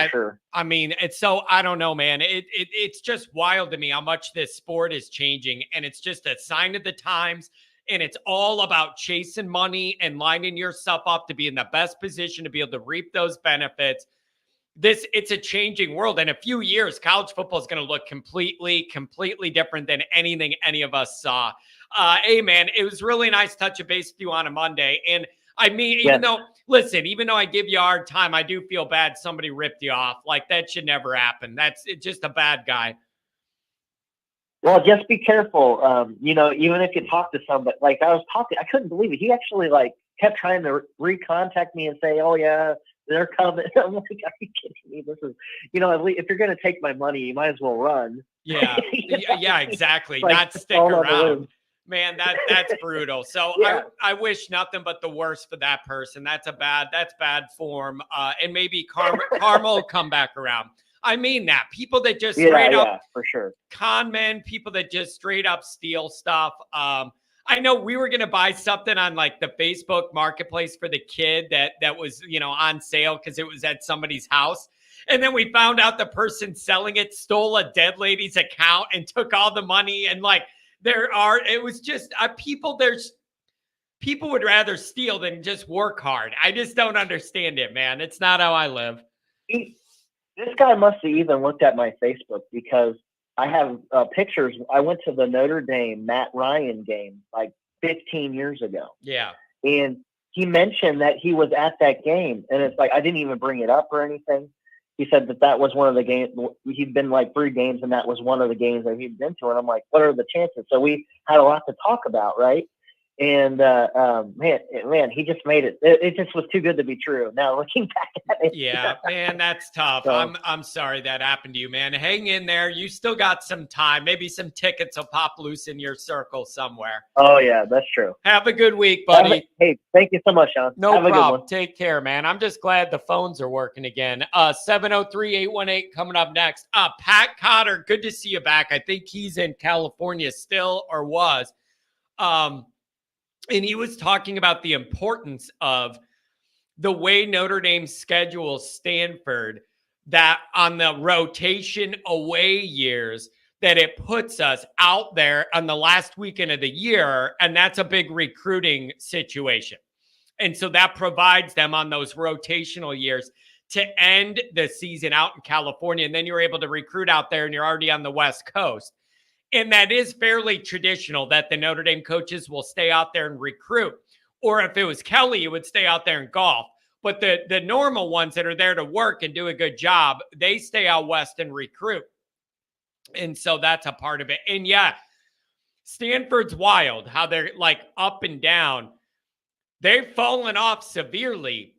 sure. I mean, it's so, I don't know, man. It's just wild to me how much this sport is changing, and it's just a sign of the times. And it's all about chasing money and lining yourself up to be in the best position to be able to reap those benefits. It's a changing world. In a few years, college football is going to look completely different than anything any of us saw. Hey, man, it was really nice touching base with you on a Monday. And I mean, even though I give you a hard time, I do feel bad somebody ripped you off. Like, that should never happen. That's just a bad guy. Well, just be careful. Even if you talk to somebody, like I couldn't believe it. He actually kept trying to recontact me and say, "Oh yeah, they're coming." I'm like, "Are you kidding me? This is, if you're going to take my money, you might as well run." Yeah, yeah, exactly. Like, not stick around. Man, that's brutal. So yeah. I wish nothing but the worst for that person. That's bad form. And maybe karma will come back around. I mean that. People that just straight up for sure. Con men, people that just straight up steal stuff. I know we were going to buy something on like the Facebook marketplace for the kid that was, on sale because it was at somebody's house. And then we found out the person selling it stole a dead lady's account and took all the money. And people would rather steal than just work hard. I just don't understand it, man. It's not how I live. This guy must have even looked at my Facebook, because I have pictures. I went to the Notre Dame Matt Ryan game like 15 years ago. Yeah. And he mentioned that he was at that game. And it's like, I didn't even bring it up or anything. He said that was one of the games. He'd been like 3 games, and that was one of the games that he'd been to. And I'm like, what are the chances? So we had a lot to talk about, right? And man, he just made it. It just was too good to be true. Now looking back at it, yeah, man, that's tough. So, I'm sorry that happened to you, man. Hang in there. You still got some time. Maybe some tickets will pop loose in your circle somewhere. Oh yeah, that's true. Have a good week, buddy. Hey, thank you so much, Sean. No Have problem. A good one. Take care, man. I'm just glad the phones are working again. 703-818 coming up next. Pat Cotter, good to see you back. I think he's in California still, or was. And he was talking about the importance of the way Notre Dame schedules Stanford, that on the rotation away years, that it puts us out there on the last weekend of the year. And that's a big recruiting situation. And so that provides them on those rotational years to end the season out in California. And then you're able to recruit out there and you're already on the West Coast. And that is fairly traditional that the Notre Dame coaches will stay out there and recruit. Or if it was Kelly, it would stay out there and golf. But the normal ones that are there to work and do a good job, they stay out west and recruit. And so that's a part of it. And yeah, Stanford's wild how they're like up and down. They've fallen off severely,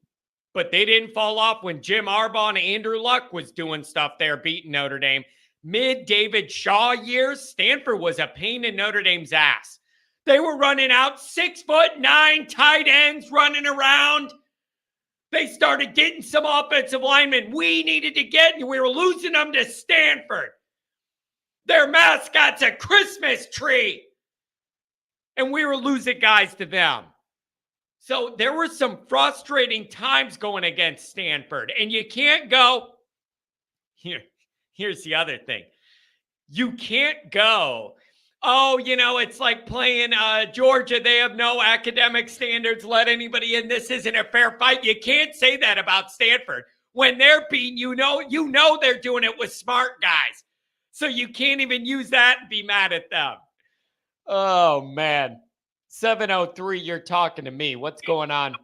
but they didn't fall off when Jim Harbaugh and Andrew Luck was doing stuff there, beating Notre Dame. Mid David Shaw years, Stanford was a pain in Notre Dame's ass. They were running out 6'9" tight ends running around. They started getting some offensive linemen we needed to get, and we were losing them to Stanford. Their mascot's a Christmas tree. And we were losing guys to them. So there were some frustrating times going against Stanford. And you can't go, here's the other thing. You can't go, oh, it's like playing Georgia. They have no academic standards. Let anybody in. This isn't a fair fight. You can't say that about Stanford. When they're beating, you know they're doing it with smart guys. So you can't even use that and be mad at them. Oh, man. 703, you're talking to me. What's going on?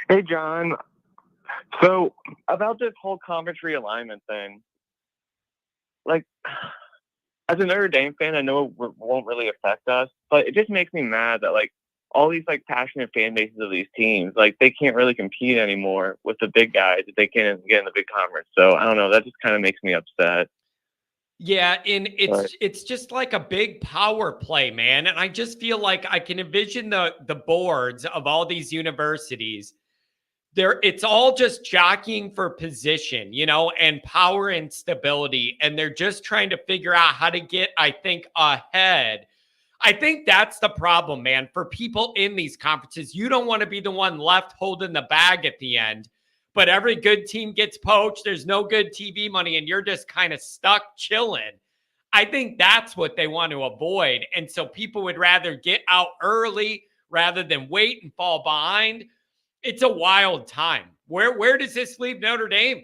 Hey, John. So about this whole conference realignment thing, like, as a Notre Dame fan, I know it won't really affect us, but it just makes me mad that, like, all these, like, passionate fan bases of these teams, like, they can't really compete anymore with the big guys that they can't get in the big conference. So, I don't know. That just kind of makes me upset. Yeah, and it's just like a big power play, man. And I just feel like I can envision the boards of all these universities. It's all just jockeying for position, and power and stability. And they're just trying to figure out how to get, I think, ahead. I think that's the problem, man. For people in these conferences, you don't want to be the one left holding the bag at the end. But every good team gets poached. There's no good TV money, and you're just kind of stuck chilling. I think that's what they want to avoid. And so people would rather get out early rather than wait and fall behind. It's a wild time. Where does this leave Notre Dame?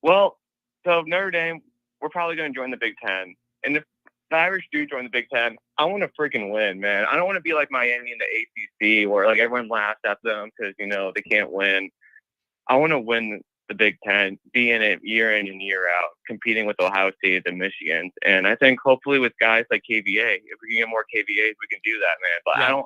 Well, so Notre Dame, we're probably going to join the Big Ten. And if the Irish do join the Big Ten, I want to freaking win, man. I don't want to be like Miami in the ACC where, like, everyone laughs at them because, they can't win. I want to win the Big Ten, be in it year in and year out, competing with Ohio State and Michigan. And I think hopefully with guys like KVA, if we can get more KVAs, we can do that, man. But yeah.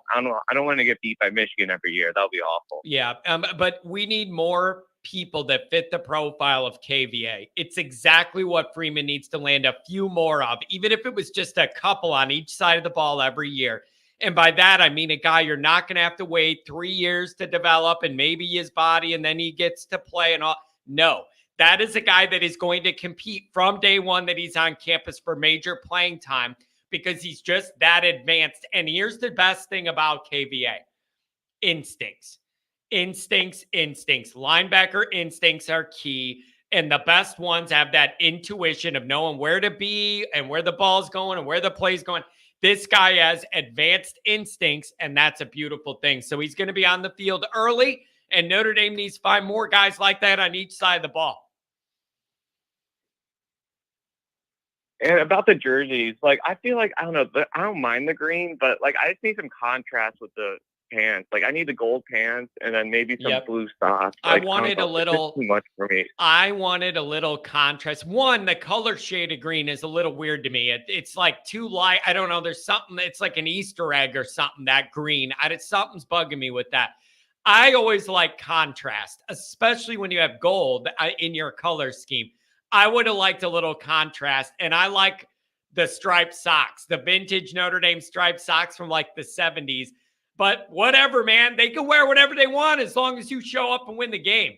I don't want to get beat by Michigan every year. That'll be awful. Yeah, but we need more people that fit the profile of KVA. It's exactly what Freeman needs to land a few more of, even if it was just a couple on each side of the ball every year. And by that, I mean a guy you're not going to have to wait 3 years to develop and maybe his body and then he gets to play and all. No, that is a guy that is going to compete from day one that he's on campus for major playing time because he's just that advanced. And here's the best thing about KVA. Instincts. Linebacker instincts are key. And the best ones have that intuition of knowing where to be and where the ball's going and where the play's going. This guy has advanced instincts, and that's a beautiful thing. So he's going to be on the field early, and Notre Dame needs to find more guys like that on each side of the ball. And about the jerseys, like, I feel like, I don't know, I don't mind the green, but, like, I just need some contrast with the pants. Like, I need the gold pants and then maybe some blue socks. Like, I wanted a little too much for me. I wanted a little contrast. One, the color shade of green is a little weird to me. It's like too light. I don't know. There's something. It's like an Easter egg or something. That green. Something's bugging me with that. I always like contrast, especially when you have gold in your color scheme. I would have liked a little contrast, and I like the striped socks, the vintage Notre Dame striped socks from like the 70s. But whatever, man, they can wear whatever they want as long as you show up and win the game.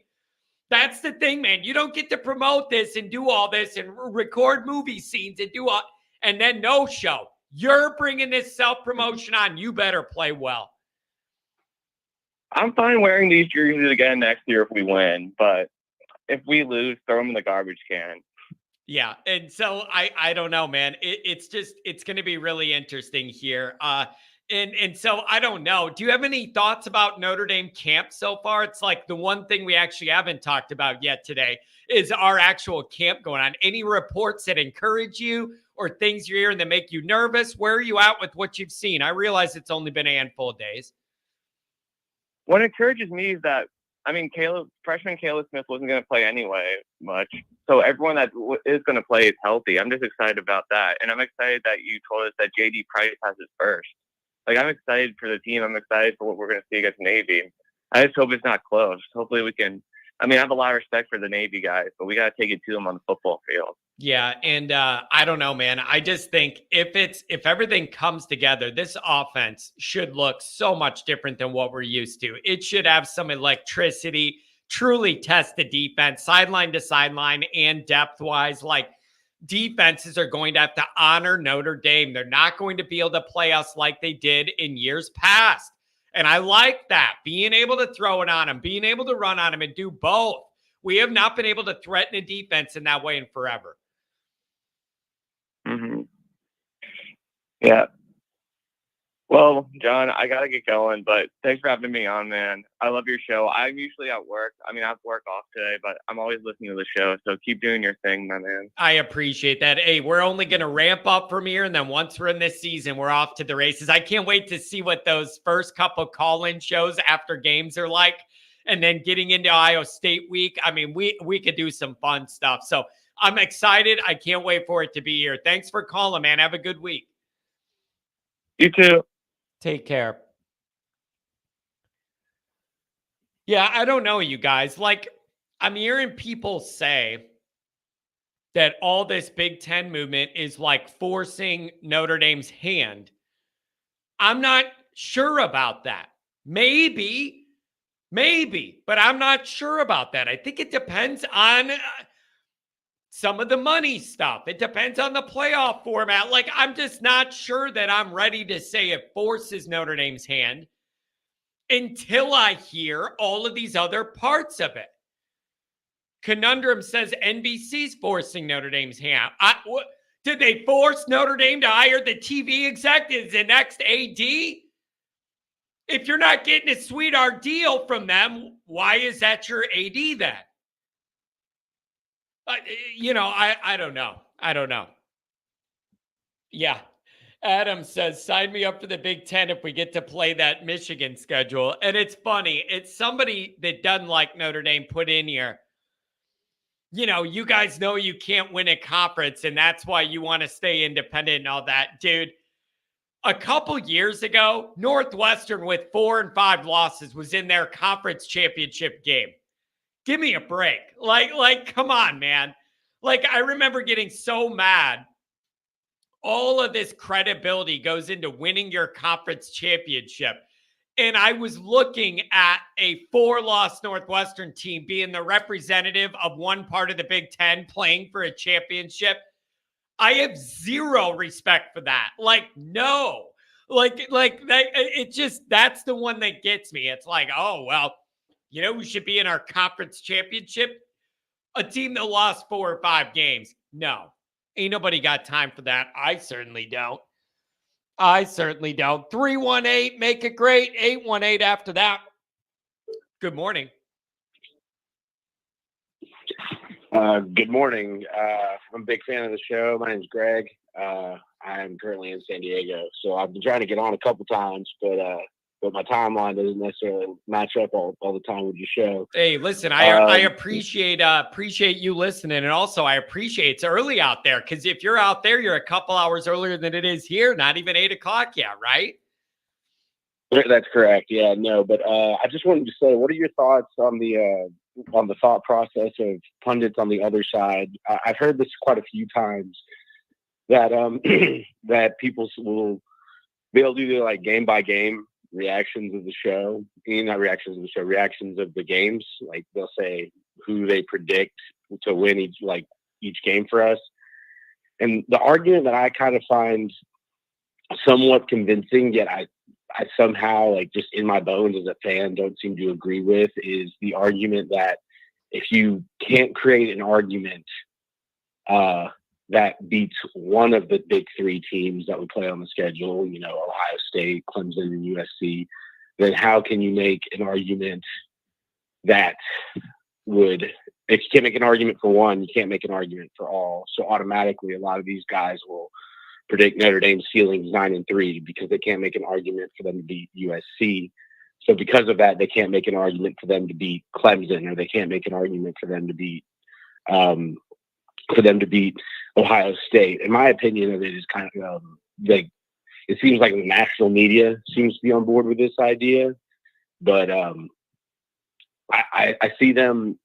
That's the thing, man. You don't get to promote this and do all this and record movie scenes and do all, and then no show. You're bringing this self-promotion on. You better play well. I'm fine wearing these jerseys again next year if we win, but if we lose, throw them in the garbage can. Yeah, and so I don't know, man. It's going to be really interesting here. And so I don't know. Do you have any thoughts about Notre Dame camp so far? It's like the one thing we actually haven't talked about yet today is our actual camp going on. Any reports that encourage you or things you're hearing that make you nervous? Where are you at with what you've seen? I realize it's only been a handful of days. what encourages me is that, I mean, freshman Caleb Smith wasn't going to play anyway much. So everyone that is going to play is healthy. I'm just excited about that. And I'm excited that you told us that JD Price has his first. Like, I'm excited for the team. I'm excited for what we're going to see against Navy. I just hope it's not close. Hopefully we can. I mean, I have a lot of respect for the Navy guys, but we got to take it to them on the football field. Yeah, and I don't know, man. I just think if everything comes together, this offense should look so much different than what we're used to. It should have some electricity, truly test the defense, sideline to sideline, and depth-wise. Like, defenses are going to have to honor Notre Dame. They're not going to be able to play us like they did in years past. And I like that, being able to throw it on them, being able to run on them, and do both. We have not been able to threaten a defense in that way in forever. Mm-hmm. Yeah. Well, John, I got to get going, but thanks for having me on, man. I love your show. I'm usually at work. I mean, I have work off today, but I'm always listening to the show. So keep doing your thing, my man. I appreciate that. Hey, we're only going to ramp up from here. And then once we're in this season, we're off to the races. I can't wait to see what those first couple call-in shows after games are like. And then getting into Ohio State week. I mean, we could do some fun stuff. So I'm excited. I can't wait for it to be here. Thanks for calling, man. Have a good week. You too. Take care. Yeah, I don't know, you guys. Like, I'm hearing people say that all this Big Ten movement is like forcing Notre Dame's hand. I'm not sure about that. Maybe, but I'm not sure about that. I think it depends on some of the money stuff. It depends on the playoff format. Like, I'm just not sure that I'm ready to say it forces Notre Dame's hand until I hear all of these other parts of it. Conundrum says NBC's forcing Notre Dame's hand. Did they force Notre Dame to hire the TV exec as the next AD? If you're not getting a sweetheart deal from them, why is that your AD then? I don't know. Yeah. Adam says, sign me up for the Big Ten if we get to play that Michigan schedule. And it's funny. It's somebody that doesn't like Notre Dame put in here. You guys know you can't win a conference, and that's why you want to stay independent and all that. Dude, a couple years ago, Northwestern with 4 and 5 losses was in their conference championship game. Give me a break. Like, come on, man. Like, I remember getting so mad. All of this credibility goes into winning your conference championship. And I was looking at a 4-loss Northwestern team being the representative of one part of the Big Ten playing for a championship. I have zero respect for that. Like, no. Like that, that's the one that gets me. It's like, oh, well, who should be in our conference championship? A team that lost 4 or 5 games. No. Ain't nobody got time for that. I certainly don't. 318, make it great. 818 after that. Good morning. Good morning. I'm a big fan of the show. My name's Greg. I'm currently in San Diego, so I've been trying to get on a couple times, but my timeline doesn't necessarily match up all the time with your show. Hey, listen, I appreciate you listening, and also I appreciate it's early out there, because if you're out there, you're a couple hours earlier than it is here. Not even 8 o'clock yet, right? That's correct. Yeah, no, but I just wanted to say, what are your thoughts on the thought process of pundits on the other side? I've heard this quite a few times that that people will they'll do their like game by game reactions of the show, not reactions of the show, reactions of the games. Like they'll say who they predict to win each game for us. And the argument that I kind of find somewhat convincing, yet I somehow, like, just in my bones as a fan, don't seem to agree with, is the argument that if you can't create an argument that beats one of the big 3 teams that would play on the schedule, Ohio State, Clemson, and USC, then how can you make an argument that would, if you can't make an argument for one, you can't make an argument for all. So automatically, a lot of these guys will predict Notre Dame's ceiling is 9-3 because they can't make an argument for them to beat USC. So because of that, they can't make an argument for them to beat Clemson, or they can't make an argument for them to beat Ohio State. In my opinion of it is kind of like, it seems like the national media seems to be on board with this idea, but I see them.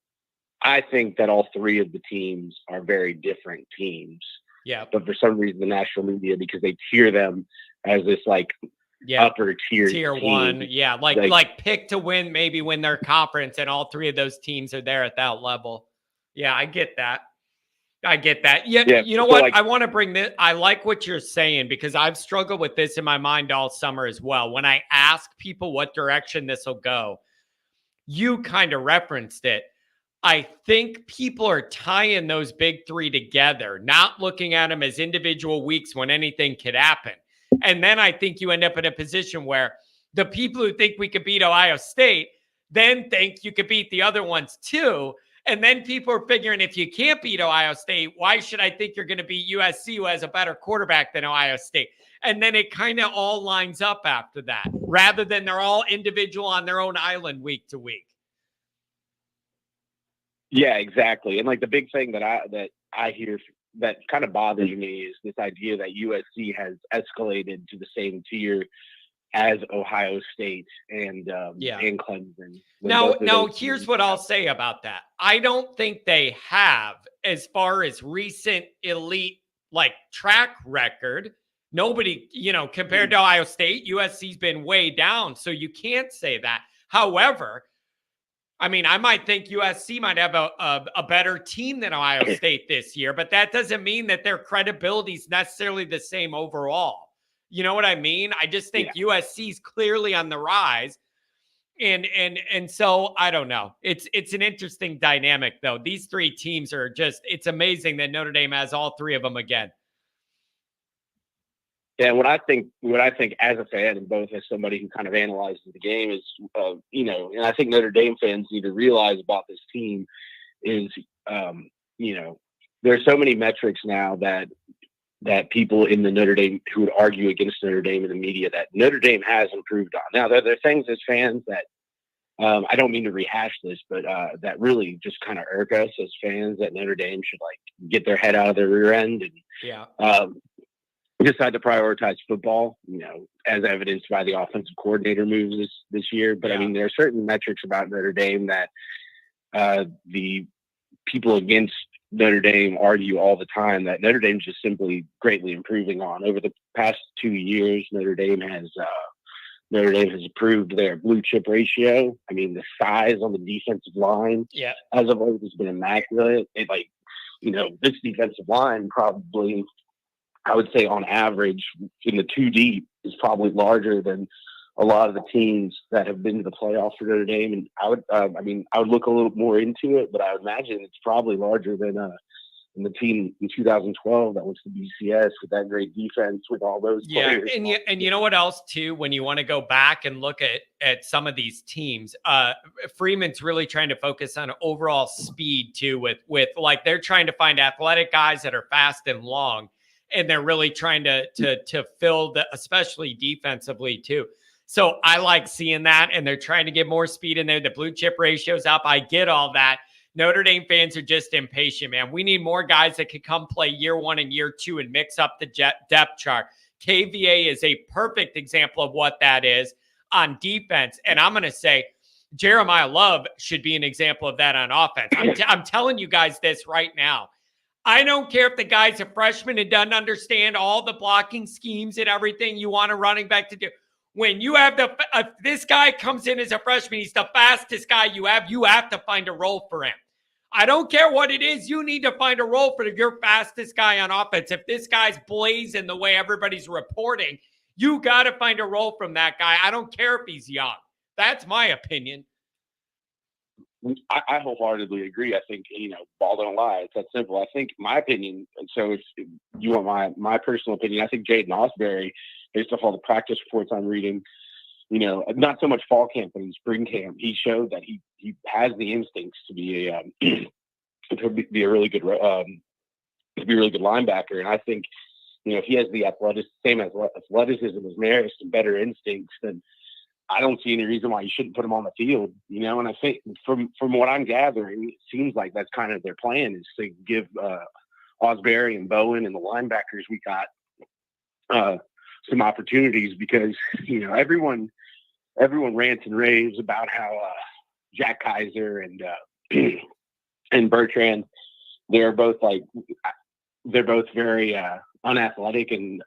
I think that all three of the teams are very different teams. Yeah. But for some reason, the national media, because they tier them as this like upper tier team. One. Yeah. Like pick to win, maybe win their conference, and all three of those teams are there at that level. Yeah, I get that. Yeah. You know what? Like, I want to bring this. I like what you're saying, because I've struggled with this in my mind all summer as well. When I ask people what direction this will go, you kind of referenced it. I think people are tying those big three together, not looking at them as individual weeks when anything could happen. And then I think you end up in a position where the people who think we could beat Ohio State then think you could beat the other ones too. And then people are figuring, if you can't beat Ohio State, why should I think you're going to beat USC, who has a better quarterback than Ohio State? And then it kind of all lines up after that, rather than they're all individual on their own island week to week. Yeah, exactly. And like the big thing that I hear that kind of bothers me is this idea that USC has escalated to the same tier as Ohio State and Clemson. Now here's what I'll say about that. I don't think they have, as far as recent elite like track record. Nobody, compared to Ohio State, USC's been way down, so you can't say that. However, I mean, I might think USC might have a better team than Ohio State this year, but that doesn't mean that their credibility is necessarily the same overall. You know what I mean? I just think USC's clearly on the rise. And so I don't know. It's an interesting dynamic, though. These three teams are just, it's amazing that Notre Dame has all three of them again. Yeah, what I think as a fan, and both as somebody who kind of analyzes the game, is, and I think Notre Dame fans need to realize about this team is, there's so many metrics now that people in the Notre Dame who would argue against Notre Dame in the media that Notre Dame has improved on. Now, there are things as fans that I don't mean to rehash this, but that really just kind of irk us as fans, that Notre Dame should like get their head out of their rear end and decide to prioritize football, as evidenced by the offensive coordinator moves this year. But I mean, there are certain metrics about Notre Dame that the people against Notre Dame argue all the time that Notre Dame's just simply greatly improving on. Over the past 2 years, Notre Dame has improved their blue chip ratio. I mean, the size on the defensive line as of late has been immaculate. This defensive line probably, I would say on average in the 2 deep, is probably larger than a lot of the teams that have been to the playoffs for Notre Dame. And I would look a little more into it, but I would imagine it's probably larger than the team in 2012 that went to BCS with that great defense with all those players. And you know what else too, when you want to go back and look at some of these teams, Freeman's really trying to focus on overall speed too, with like they're trying to find athletic guys that are fast and long, and they're really trying to fill the, especially defensively too. So I like seeing that, and they're trying to get more speed in there. The blue chip ratio's up. I get all that. Notre Dame fans are just impatient, man. We need more guys that could come play year 1 and year 2 and mix up the depth chart. KVA is a perfect example of what that is on defense. And I'm going to say Jeremiah Love should be an example of that on offense. I'm telling you guys this right now. I don't care if the guy's a freshman and doesn't understand all the blocking schemes and everything you want a running back to do. When you have this guy comes in as a freshman, he's the fastest guy you have to find a role for him. I don't care what it is. You need to find a role for your fastest guy on offense. If this guy's blazing the way everybody's reporting, you got to find a role from that guy. I don't care if he's young. That's my opinion. I wholeheartedly agree. I think, ball don't lie. It's that simple. I think my opinion, and so if you want my personal opinion, I think Jaden Osbury, based off all the practice reports I'm reading, not so much fall camp, but in spring camp, he showed that he has the instincts to be a really good linebacker. And I think, if he has the same athleticism as Marist and better instincts, then I don't see any reason why you shouldn't put him on the field, you know. And I think from what I'm gathering, it seems like that's kind of their plan, is to give Osbury and Bowen and the linebackers we got some opportunities, because, you know, everyone rants and raves about how Jack Kaiser and and Bertrand, they're both very unathletic and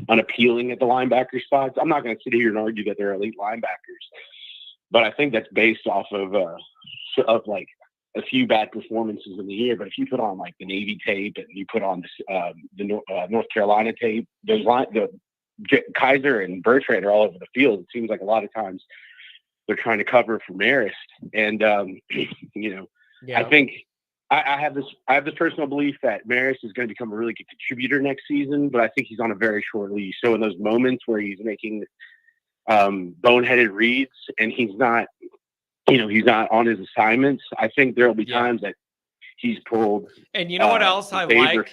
unappealing at the linebacker spots. I'm not going to sit here and argue that they're elite linebackers, but I think that's based off of like a few bad performances in the year. But if you put on like the Navy tape and you put on the North Carolina tape, Kaiser and Bertrand are all over the field. It seems like a lot of times they're trying to cover for Marist, and you know, I think I have this personal belief that Marist is going to become a really good contributor next season, but I think he's on a very short leash. So in those moments where he's making boneheaded reads and he's not on his assignments, I think there'll be times that he's pulled. And you know what else I like?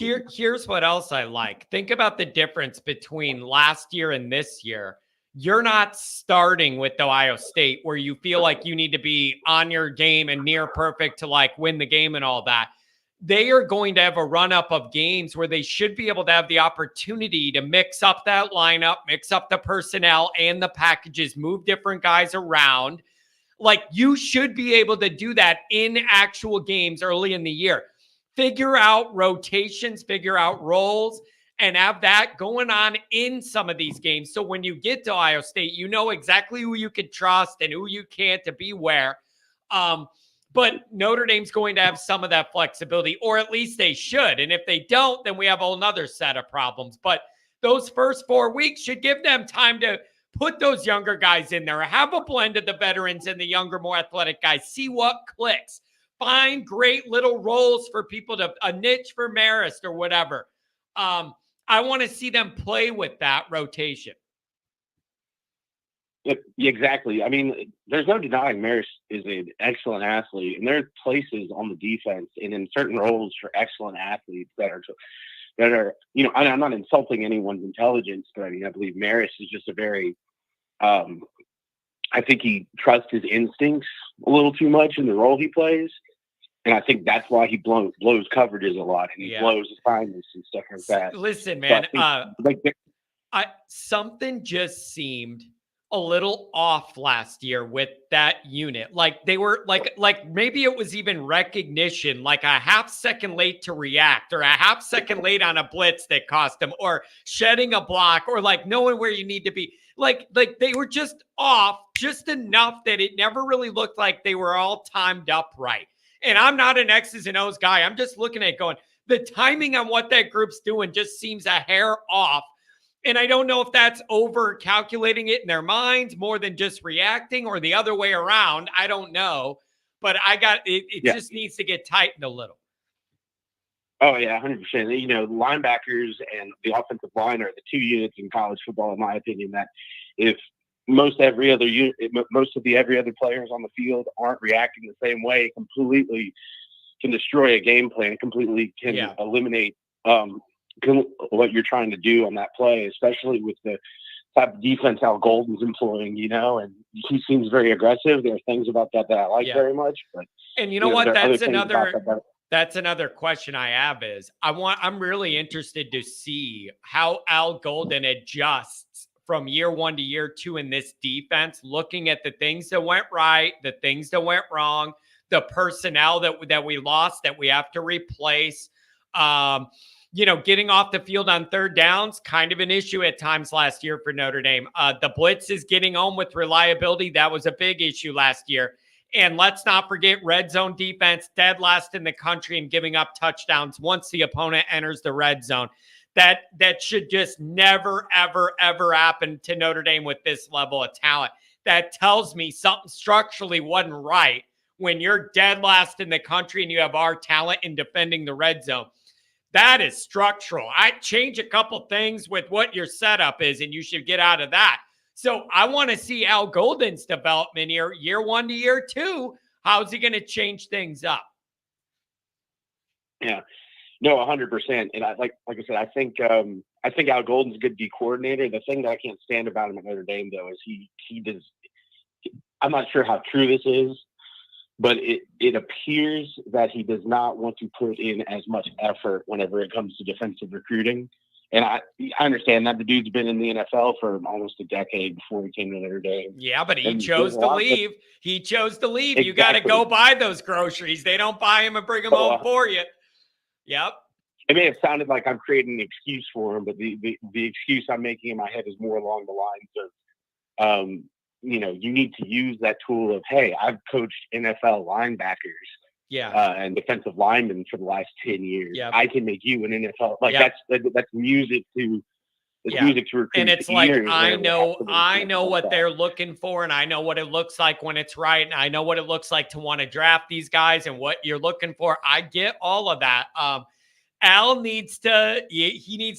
Here's what else I like. Think about the difference between last year and this year. You're not starting with Ohio State where you feel like you need to be on your game and near perfect to like win the game and all that. They are going to have a run up of games where they should be able to have the opportunity to mix up that lineup, mix up the personnel and the packages, move different guys around. Like, you should be able to do that in actual games early in the year. Figure out rotations, figure out roles, and have that going on in some of these games. So when you get to Ohio State, you know exactly who you can trust and who you can't to be where. But Notre Dame's going to have some of that flexibility, or at least they should. And if they don't, then we have a whole nother set of problems. But those first 4 weeks should give them time to put those younger guys in there, have a blend of the veterans and the younger, more athletic guys, see what clicks, find great little roles for people to a niche for Marist or whatever. I want to see them play with that rotation. Exactly. I mean, there's no denying Marist is an excellent athlete, and there are places on the defense and in certain roles for excellent athletes that are, you know, I'm not insulting anyone's intelligence, but I mean, I believe Marist is just a very, I think he trusts his instincts a little too much in the role he plays. And I think that's why he blows coverages a lot, and he blows assignments and stuff like that. Listen, man, so something just seemed a little off last year with that unit. Like they were like maybe it was even recognition, like a half second late to react, or a half second late on a blitz that cost them, or shedding a block, or like knowing where you need to be. Like they were just off just enough that it never really looked like they were all timed up right. And I'm not an X's and O's guy. I'm just looking at it going, the timing on what that group's doing just seems a hair off. And I don't know if that's over calculating it in their minds more than just reacting, or the other way around. I don't know. But it just needs to get tightened a little. Oh, yeah, 100%. You know, linebackers and the offensive line are the two units in college football, in my opinion, that if most of the every other players on the field aren't reacting the same way, it completely can destroy a game plan, completely can eliminate what you're trying to do on that play, especially with the type of defense Al Golden's employing, you know, and he seems very aggressive. There are things about that I like very much. But and you know what? That's another question I have is I'm really interested to see how Al Golden adjusts from year 1 to year 2 in this defense, looking at the things that went right, the things that went wrong, the personnel that we lost that we have to replace. You know, getting off the field on third downs, kind of an issue at times last year for Notre Dame. The blitz is getting home with reliability. That was a big issue last year. And let's not forget red zone defense, dead last in the country in giving up touchdowns once the opponent enters the red zone. That should just never, ever, ever happen to Notre Dame with this level of talent. That tells me something structurally wasn't right when you're dead last in the country and you have our talent in defending the red zone. That is structural. I'd change a couple things with what your setup is, and you should get out of that. So I want to see Al Golden's development here, year 1 to year 2. How's he going to change things up? Yeah. No, 100%. And like I said, I think Al Golden's a good D coordinator. The thing that I can't stand about him at Notre Dame, though, is he does. I'm not sure how true this is, but it appears that he does not want to put in as much effort whenever it comes to defensive recruiting. And I understand that the dude's been in the NFL for almost a decade before he came to Notre Dame. Yeah, but he chose to leave. He chose to leave. Exactly. You got to go buy those groceries. They don't buy them and bring them home for you. Yep. It may have sounded like I'm creating an excuse for him, but the excuse I'm making in my head is more along the lines of, you need to use that tool of, hey, I've coached NFL linebackers and defensive linemen for the last 10 years. Yep. I can make you an NFL. That's music to music to recruit. And it's like, I know what they're looking for, and I know what it looks like when it's right, and I know what it looks like to want to draft these guys and what you're looking for. I get all of that. Al needs to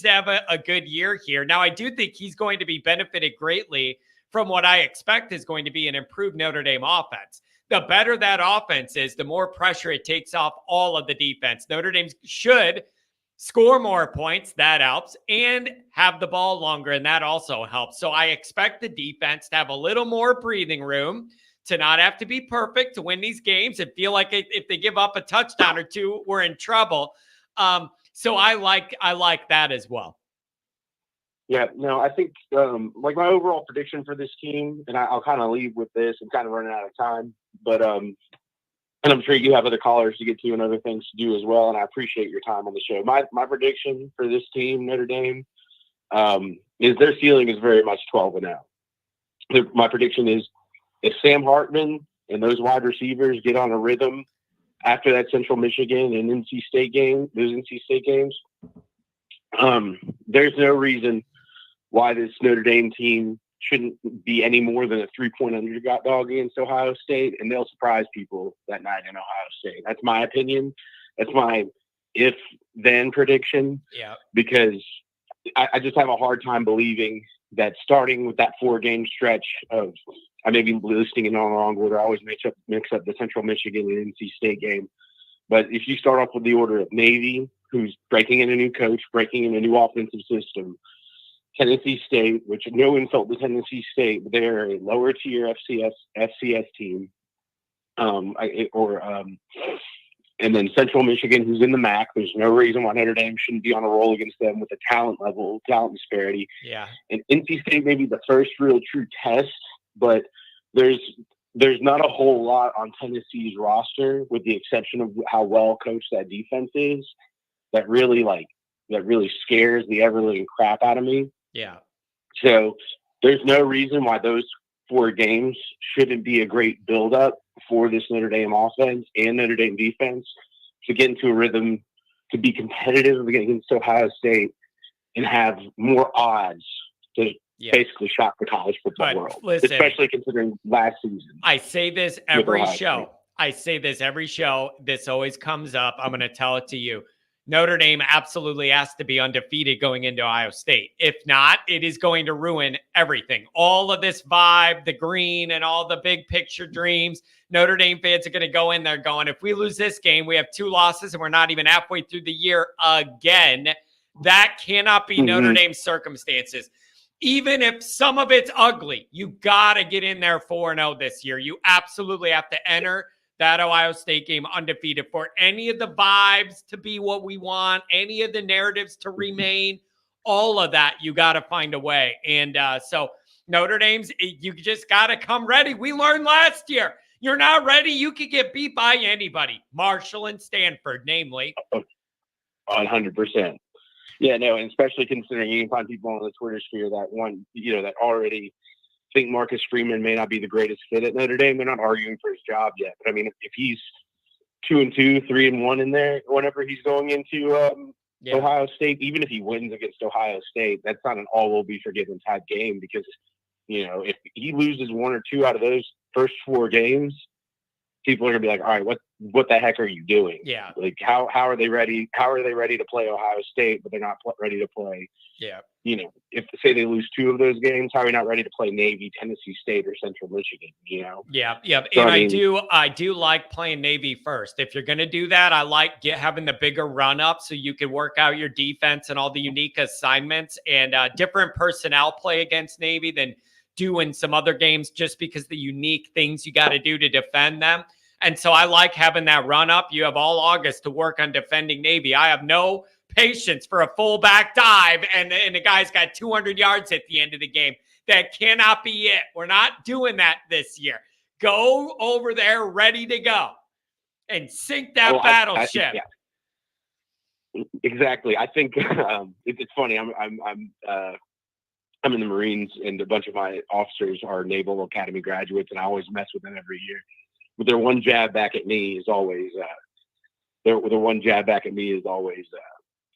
have a good year here. Now, I do think he's going to be benefited greatly from what I expect is going to be an improved Notre Dame offense. The better that offense is, the more pressure it takes off all of the defense. Notre Dame should score more points. That helps. And have the ball longer, and that also helps. So I expect the defense to have a little more breathing room, to not have to be perfect to win these games and feel like if they give up a touchdown or two, we're in trouble. So I like that as well. Yeah, no, I think like my overall prediction for this team, and I'll kind of leave with this. I'm kind of running out of time, but and I'm sure you have other callers to get to and other things to do as well. And I appreciate your time on the show. My prediction for this team, Notre Dame, is their ceiling is very much 12-0. My prediction is if Sam Hartman and those wide receivers get on a rhythm after that Central Michigan and those NC State games, there's no reason why this Notre Dame team shouldn't be any more than a 3-point underdog against Ohio State, and they'll surprise people that night in Ohio State. That's my opinion. That's my if-then prediction. Yeah. Because I just have a hard time believing that starting with that 4-game stretch of, I may be listing it on the wrong order. I always mix up the Central Michigan and NC State game. But if you start off with the order of Navy, who's breaking in a new coach, breaking in a new offensive system, Tennessee State, which no insult to Tennessee State, but they're a lower tier FCS team, and then Central Michigan, who's in the MAC. There's no reason why Notre Dame shouldn't be on a roll against them with the talent disparity. Yeah. And NC State may be the first real true test, but there's not a whole lot on Tennessee's roster, with the exception of how well coached that defense is, that really scares the ever-living crap out of me. Yeah. So there's no reason why those 4 games shouldn't be a great build-up for this Notre Dame offense and Notre Dame defense to get into a rhythm, to be competitive against Ohio State, and have more odds to basically shock the college football world. Listen, especially considering last season. I say this every show. This always comes up. I'm going to tell it to you. Notre Dame absolutely has to be undefeated going into Ohio State. If not, it is going to ruin everything. All of this vibe, the green, and all the big picture dreams. Notre Dame fans are going to go in there going, if we lose this game, we have 2 losses and we're not even halfway through the year again. That cannot be Notre Dame's circumstances. Even if some of it's ugly, you got to get in there 4-0 this year. You absolutely have to enter that Ohio State game undefeated for any of the vibes to be what we want, any of the narratives to remain, all of that, you got to find a way. And so Notre Dame's, you just got to come ready. We learned last year. You're not ready, you could get beat by anybody. Marshall and Stanford, namely. 100%. Yeah, no, and especially considering you can find people on the Twitter sphere that already think Marcus Freeman may not be the greatest fit at Notre Dame. They're not arguing for his job yet. But I mean, if he's 2-2, 3-1 in there, whenever he's going into Ohio State, even if he wins against Ohio State, that's not an all will be forgiven type game, because, if he loses 1 or 2 out of those first 4 games, people are gonna be like, all right, what the heck are you doing? Yeah. Like, how are they ready? How are they ready to play Ohio State, but they're not ready to play? Yeah. You know, if say they lose 2 of those games, how are we not ready to play Navy, Tennessee State, or Central Michigan? You know? Yeah, yeah. So, And I mean, I do like playing Navy first. If you're going to do that, I like having the bigger run up so you can work out your defense and all the unique assignments and different personnel play against Navy than doing some other games just because the unique things you got to do to defend them. And so I like having that run up. You have all August to work on defending Navy. I have no patience for a fullback dive and the guy's got 200 yards at the end of the game. That cannot be it. We're not doing that this year. Go over there ready to go and sink that battleship. Yeah. Exactly. I think it's funny. I'm in the Marines, and a bunch of my officers are Naval Academy graduates, and I always mess with them every year. But their one jab back at me is always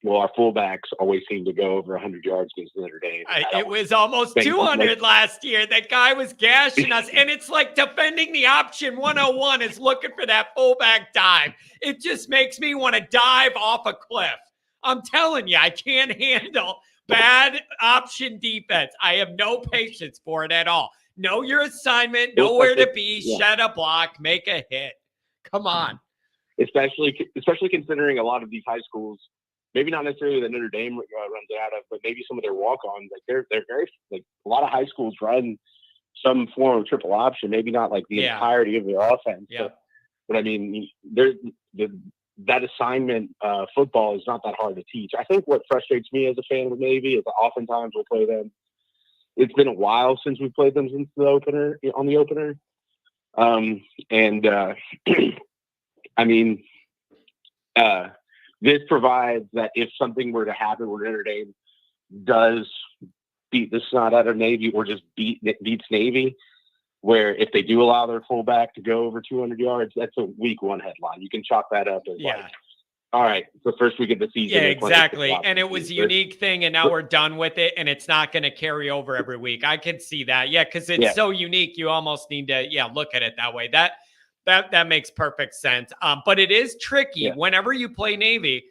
well, our fullbacks always seem to go over 100 yards against Notre Dame. It was almost 200 last year. That guy was gashing us. And it's like defending the option 101 is looking for that fullback dive. It just makes me want to dive off a cliff. I'm telling you, I can't handle bad option defense. I have no patience for it at all. Know your assignment, know where to be, shed a block, make a hit. Come on. Especially considering a lot of these high schools, maybe not necessarily that Notre Dame runs it out of, but maybe some of their walk-ons, like they're very, like, a lot of high schools run some form of triple option, maybe not like the entirety of their offense. Yeah. But I mean, that assignment football is not that hard to teach. I think what frustrates me as a fan of Navy is that oftentimes we'll play them. It's been a while since we played them since the opener. I mean, this provides that if something were to happen where Notre Dame does beat the snot out of Navy or just beats Navy, where if they do allow their fullback to go over 200 yards, that's a week 1 headline. You can chalk that up as like, all right, the first week of the season. Yeah, exactly. And it was a unique thing, and now we're done with it, and it's not going to carry over every week. I can see that. Yeah, because it's so unique. You almost need to, look at it that way. That makes perfect sense. But it is tricky whenever you play Navy.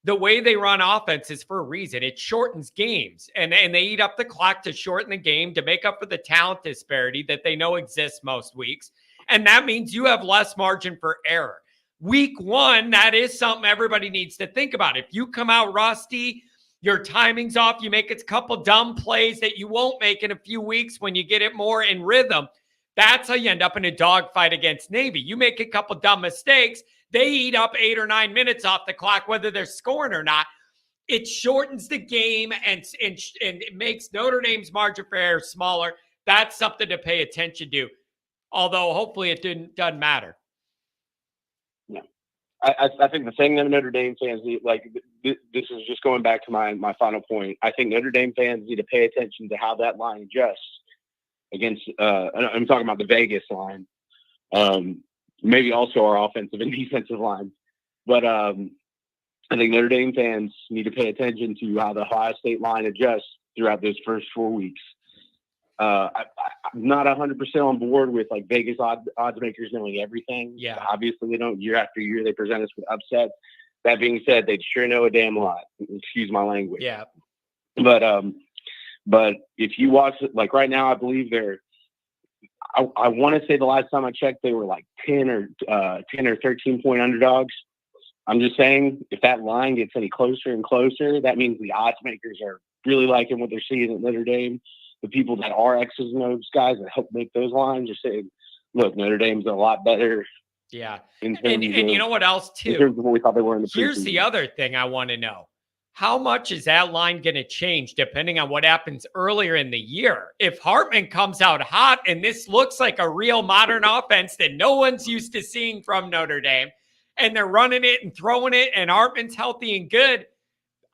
The way they run offense is for a reason. It shortens games, and they eat up the clock to shorten the game to make up for the talent disparity that they know exists most weeks. And that means you have less margin for error. Week 1, that is something everybody needs to think about. If you come out rusty, your timing's off, you make a couple dumb plays that you won't make in a few weeks when you get it more in rhythm. That's how you end up in a dogfight against Navy. You make a couple dumb mistakes, they eat up 8 or 9 minutes off the clock, whether they're scoring or not. It shortens the game and it makes Notre Dame's margin for error smaller. That's something to pay attention to. Although hopefully it doesn't matter. No, I think the thing that Notre Dame fans need, like, this is just going back to my final point. I think Notre Dame fans need to pay attention to how that line adjusts against. I'm talking about the Vegas line. Maybe also our offensive and defensive line. But I think Notre Dame fans need to pay attention to how the Ohio State line adjusts throughout those first 4 weeks. I'm not 100% on board with like Vegas odds makers knowing everything. Yeah. Obviously, they don't. Year after year, they present us with upsets. That being said, they sure know a damn lot. Excuse my language. Yeah. But if you watch it, like right now, I believe I want to say the last time I checked, they were like 10 or 13 point underdogs. I'm just saying, if that line gets any closer and closer, that means the odds makers are really liking what they're seeing at Notre Dame. The people that are X's and O's guys that help make those lines are saying, look, Notre Dame's a lot better. Yeah. And you know what else too? In terms of what we thought they were in the Here's preseason. the other thing I want to know. How much is that line going to change depending on what happens earlier in the year? If Hartman comes out hot and this looks like a real modern offense that no one's used to seeing from Notre Dame, and they're running it and throwing it, and Hartman's healthy and good,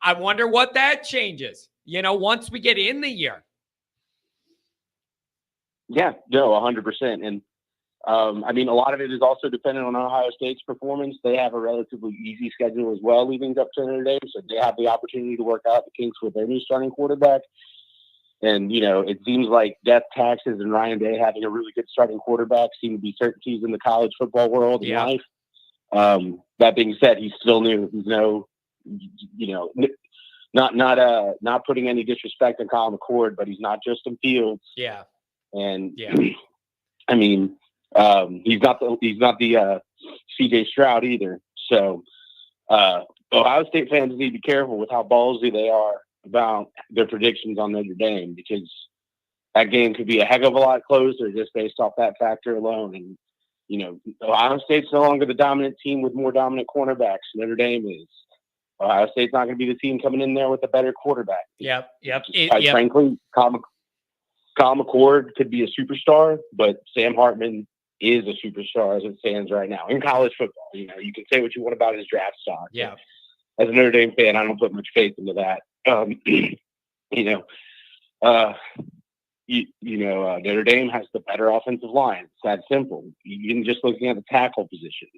I wonder what that changes, once we get in the year. Yeah, no, 100%. And I mean, a lot of it is also dependent on Ohio State's performance. They have a relatively easy schedule as well leading up to Notre Dame, so they have the opportunity to work out the kinks with their new starting quarterback. And, it seems like death taxes and Ryan Day having a really good starting quarterback seem to be certainties in the college football world and life. That being said, he's still new. He's not putting any disrespect on Kyle McCord, but he's not Justin Fields. Yeah. And yeah. I mean, he's not the CJ Stroud either. So Ohio State fans need to be careful with how ballsy they are about their predictions on Notre Dame, because that game could be a heck of a lot closer just based off that factor alone. And Ohio State's no longer the dominant team with more dominant cornerbacks. Notre Dame is. Ohio State's not going to be the team coming in there with a better quarterback. Yep. Frankly, Kyle McCord could be a superstar, but Sam Hartman is a superstar as it stands right now in college football. You can say what you want about his draft stock. Yeah. As a Notre Dame fan, I don't put much faith into that. Notre Dame has the better offensive line. It's that simple. Even just looking at the tackle positions.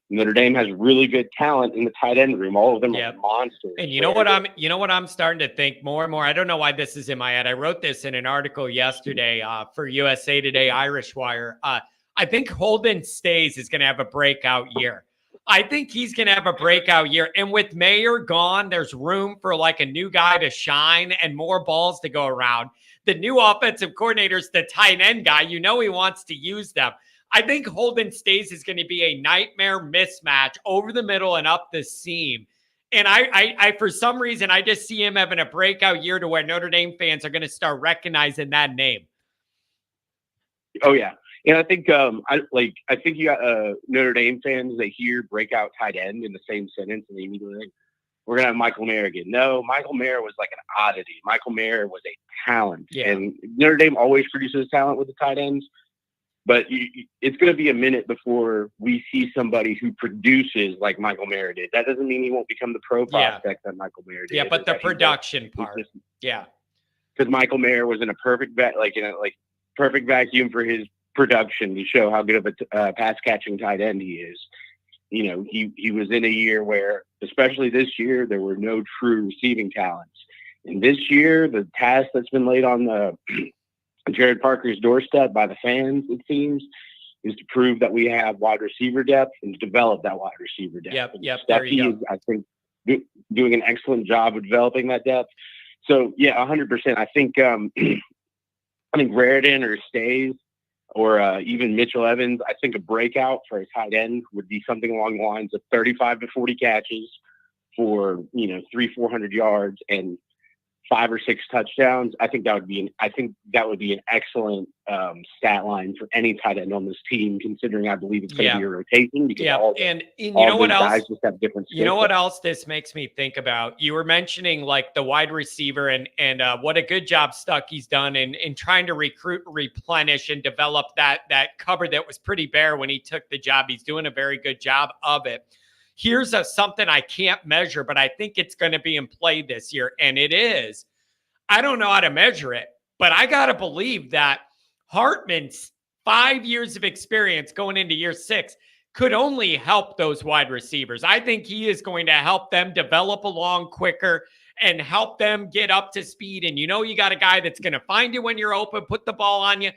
Notre Dame has really good talent in the tight end room. All of them are monsters. And you know what I'm starting to think more and more. I don't know why this is in my head. I wrote this in an article yesterday for USA Today Irish Wire. I think Holden Stays is going to have a breakout year. I think he's going to have a breakout year. And with Mayer gone, there's room for like a new guy to shine and more balls to go around. The new offensive coordinator's the tight end guy. He wants to use them. I think Holden Stays is going to be a nightmare mismatch over the middle and up the seam. And I for some reason, I just see him having a breakout year to where Notre Dame fans are going to start recognizing that name. Oh, yeah. And I think I think you got Notre Dame fans, they hear breakout tight end in the same sentence and they immediately think, we're going to have Michael Mayer again. No, Michael Mayer was like an oddity. Michael Mayer was a talent. Yeah. And Notre Dame always produces talent with the tight ends. But it's going to be a minute before we see somebody who produces like Michael Mayer did. That doesn't mean he won't become the pro prospect that Michael Mayer did. Yeah, but the production part. Because Michael Mayer was in a perfect vacuum for his production to show how good of a pass catching tight end he is. He was in a year where, especially this year, there were no true receiving talents. And this year, the task that's been laid on Jared Parker's doorstep by the fans, it seems, is to prove that we have wide receiver depth and to develop that wide receiver depth. Yep. Steffi is, I think, doing an excellent job of developing that depth. So, 100%. I think Raridan or Stays or even Mitchell Evans, I think a breakout for a tight end would be something along the lines of 35 to 40 catches for 300-400 yards and 5 or 6 touchdowns. I think that would be an excellent stat line for any tight end on this team, considering I believe it's going to be a rotation. Because and you know what else? Guys just have different you know what else this makes me think about? You were mentioning like the wide receiver and what a good job Stuckey's done in trying to recruit, replenish, and develop that cupboard that was pretty bare when he took the job. He's doing a very good job of it. Here's something I can't measure, but I think it's going to be in play this year. And it is. I don't know how to measure it, but I got to believe that Hartman's 5 years of experience going into year 6 could only help those wide receivers. I think he is going to help them develop along quicker and help them get up to speed. And you got a guy that's going to find you when you're open, put the ball on you.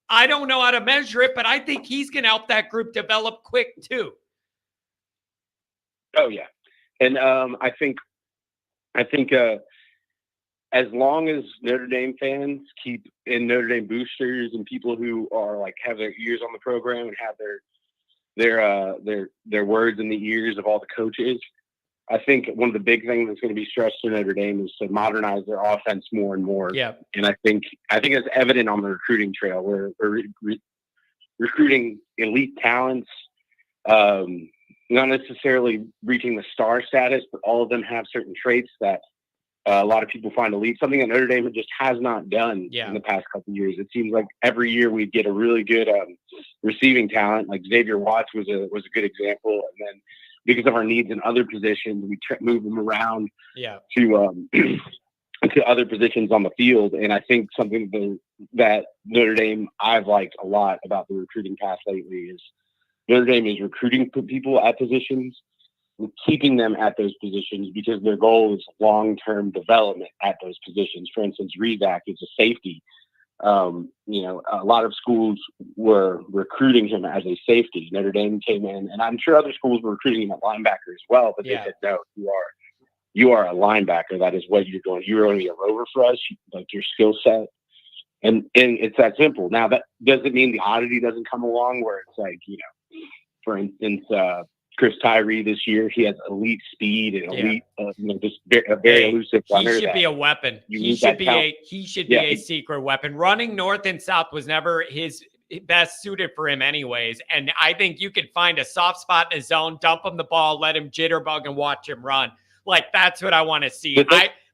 I don't know how to measure it, but I think he's going to help that group develop quick too. Oh yeah, and I think as long as Notre Dame fans keep in Notre Dame boosters and people who are like have their ears on the program and have their words in the ears of all the coaches, I think one of the big things that's going to be stressed to Notre Dame is to modernize their offense more and more. Yeah, and I think it's evident on the recruiting trail. We're recruiting elite talents. Not necessarily reaching the star status, but all of them have certain traits that a lot of people find elite, something that Notre Dame just has not done in the past couple of years. It seems like every year we get a really good receiving talent. Like Xavier Watts was a good example. And then because of our needs in other positions, we move them around to other positions on the field. And I think something that Notre Dame I've liked a lot about the recruiting path lately is Notre Dame is recruiting people at positions and keeping them at those positions because their goal is long-term development at those positions. For instance, Revac is a safety. You know, a lot of schools were recruiting him as a safety. Notre Dame came in, and I'm sure other schools were recruiting him at linebacker as well, but they said, no, you are a linebacker. That is what you're doing. You're only a rover for us, like your skill set. And it's that simple. Now, that doesn't mean the oddity doesn't come along where it's like, you know, for instance, Chris Tyree this year, he has elite speed and elite, you know, just a very elusive runner. He should be a weapon. He should be a secret weapon. Running north and south was never his best suited for him anyways. And I think you could find a soft spot in his zone, dump him the ball, let him jitterbug and watch him run. Like, that's what I want to see.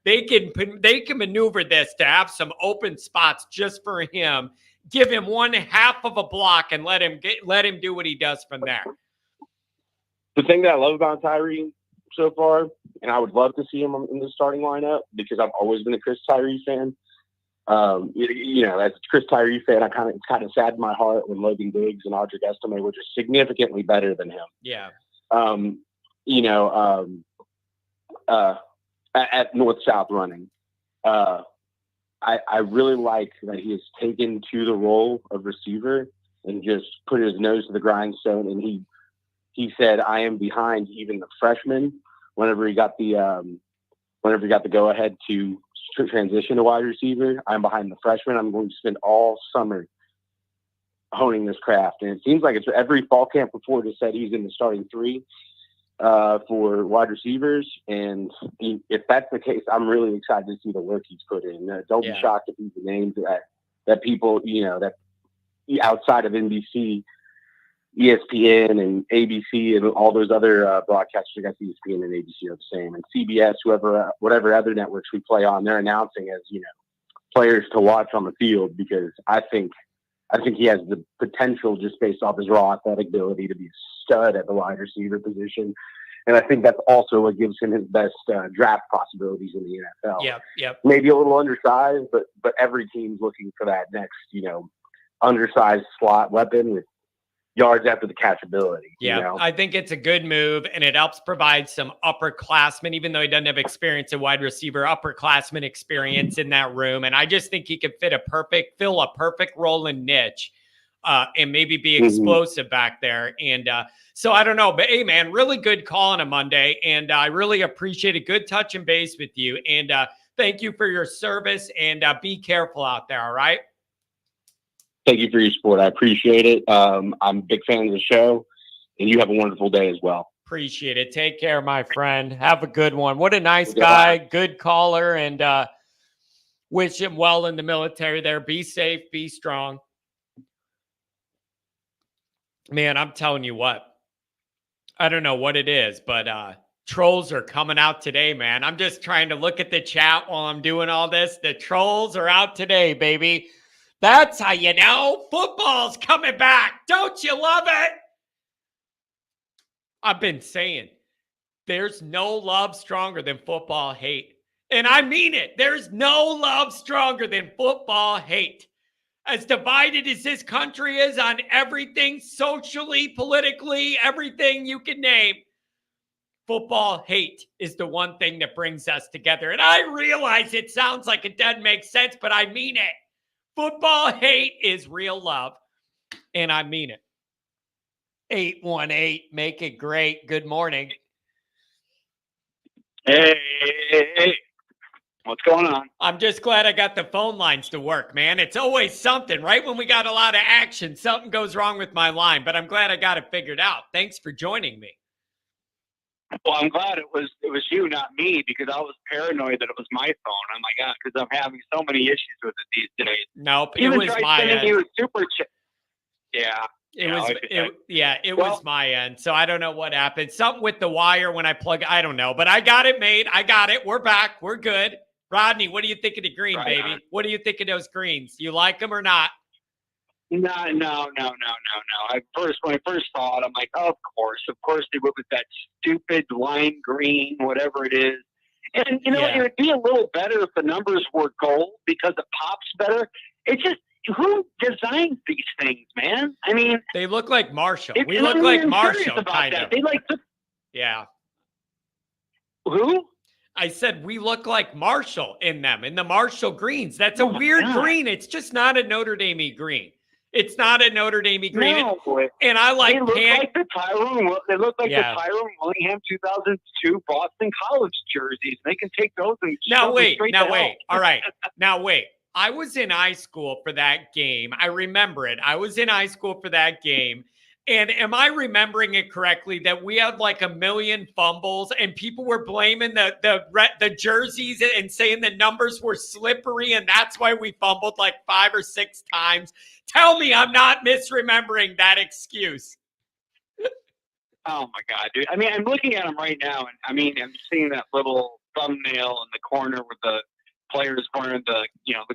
They can maneuver this to have some open spots just for him. Give him one half of a block and let him do what he does from there. The thing that I love about Tyree so far, and I would love to see him in the starting lineup because I've always been a Chris Tyree fan. You know, as a Chris Tyree fan, it's kind of saddened my heart when Logan Diggs and Audric Estime were just significantly better than him. Yeah. You know, at North-South running, I really like that he has taken to the role of receiver and just put his nose to the grindstone. And he said, I am behind even the freshmen whenever he got the go ahead to transition to wide receiver. I'm behind the freshmen. I'm going to spend all summer honing this craft. And it seems like it's every fall camp before just said he's in the starting three for wide receivers. And if that's the case, I'm really excited to see the work he's put in. Don't be shocked if he's the names that people, you know, that outside of NBC, ESPN and ABC and all those other broadcasters, I guess ESPN and ABC are the same, and CBS, whatever other networks we play on, they're announcing as, you know, players to watch on the field, because I think he has the potential, just based off his raw athletic ability, to be a stud at the wide receiver position. And I think that's also what gives him his best draft possibilities in the NFL. Yep. Maybe a little undersized, but every team's looking for that next, you know, undersized slot weapon with yards after the catchability. Yeah, you know? I think it's a good move, and it helps provide some upperclassmen, even though he doesn't have experience in wide receiver, upperclassmen experience in that room. And I just think he could fill a perfect role and niche, and maybe be explosive back there. And so I don't know, but hey, man, really good call on a Monday, and I really appreciate a good touch and base with you. And thank you for your service, and be careful out there. All right. Thank you for your support. I appreciate it. I'm a big fan of the show, and you have a wonderful day as well. Appreciate it. Take care, my friend. Have a good one. What a nice guy, good caller, and wish him well in the military there. Be safe, be strong. Man, I'm telling you what, I don't know what it is, but trolls are coming out today, man. I'm just trying to look at the chat while I'm doing all this. The trolls are out today, baby. That's how you know football's coming back. Don't you love it? I've been saying there's no love stronger than football hate. And I mean it. There's no love stronger than football hate. As divided as this country is on everything, socially, politically, everything you can name, football hate is the one thing that brings us together. And I realize it sounds like it doesn't make sense, but I mean it. Football hate is real love, and I mean it. 818, make it great. Good morning. Hey. What's going on? I'm just glad I got the phone lines to work, man. It's always something. Right when we got a lot of action, something goes wrong with my line, but I'm glad I got it figured out. Thanks for joining me. Well, I'm glad it was you, not me, because I was paranoid that it was my phone. I'm like, because I'm having so many issues with it these days. Nope, it was my end. You super yeah. It was my end. So I don't know what happened. Something with the wire when I plug. I don't know, but I got it made. I got it. We're back. We're good. Rodney, what do you think of the green, baby? What do you think of those greens? You like them or not? No. When I first saw it, I'm like, oh, of course they went with that stupid lime green, whatever it is. And it would be a little better if the numbers were gold because it pops better. It's just, who designs these things, man? I mean, they look like Marshall. We look like Marshall, kind of. They like yeah. Who? I said we look like Marshall in them, in the Marshall greens. That's a weird green. It's just not a Notre Dame green. It's not a Notre Dame green. No, boy. And I like they look like the Tyrone. They look like Yeah. the Tyrone Willingham 2002 Boston College jerseys. They can take those and Now wait. straight Now to wait. hell. All right. Now wait. I was in high school for that game. I remember it. I was in high school for that game. And am I remembering it correctly that we had like 1 million fumbles and people were blaming the jerseys and saying the numbers were slippery and that's why we fumbled like 5 or 6 times? Tell me I'm not misremembering that excuse. Oh my God, dude! I mean, I'm looking at them right now, and I mean, I'm seeing that little thumbnail in the corner with the players wearing the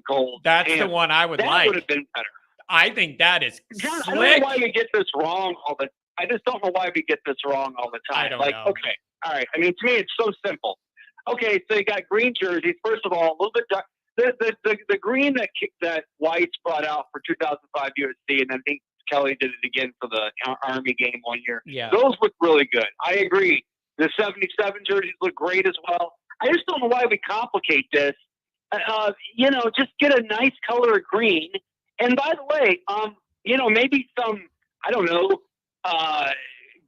gold. That's pants. the one I would that like. Would have been better. I think that is John, slick. I don't know why you get this wrong all the. I just don't know why we get this wrong all the time. I don't know. Okay, all right. I mean, to me, it's so simple. Okay, so you got green jerseys. First of all, a little bit dark. The green that White's brought out for 2005 USC, and I think Kelly did it again for the Army game one year. Yeah. Those look really good. I agree. The 77 jerseys look great as well. I just don't know why we complicate this. Just get a nice color of green. And by the way, maybe some, I don't know,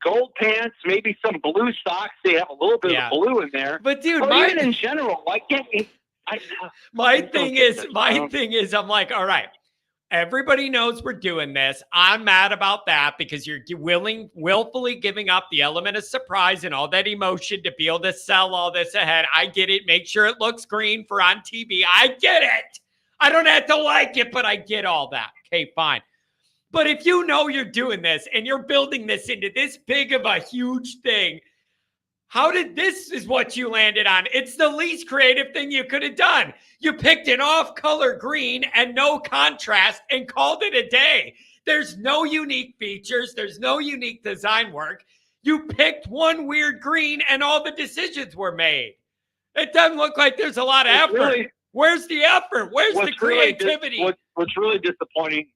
gold pants, maybe some blue socks. They have a little bit of blue in there. But dude, even in general, why can't we? My thing is, I'm like, all right, everybody knows we're doing this. I'm mad about that because you're willfully giving up the element of surprise and all that emotion to be able to sell all this ahead. I get it. Make sure it looks green for on TV. I get it. I don't have to like it, but I get all that. Okay, fine. But if you know you're doing this and you're building this into this big of a huge thing, how did this is what you landed on? It's the least creative thing you could have done. You picked an off-color green and no contrast and called it a day. There's no unique features. There's no unique design work. You picked one weird green and all the decisions were made. It doesn't look like there's a lot of effort. Where's the effort? Where's the creativity? What's really disappointing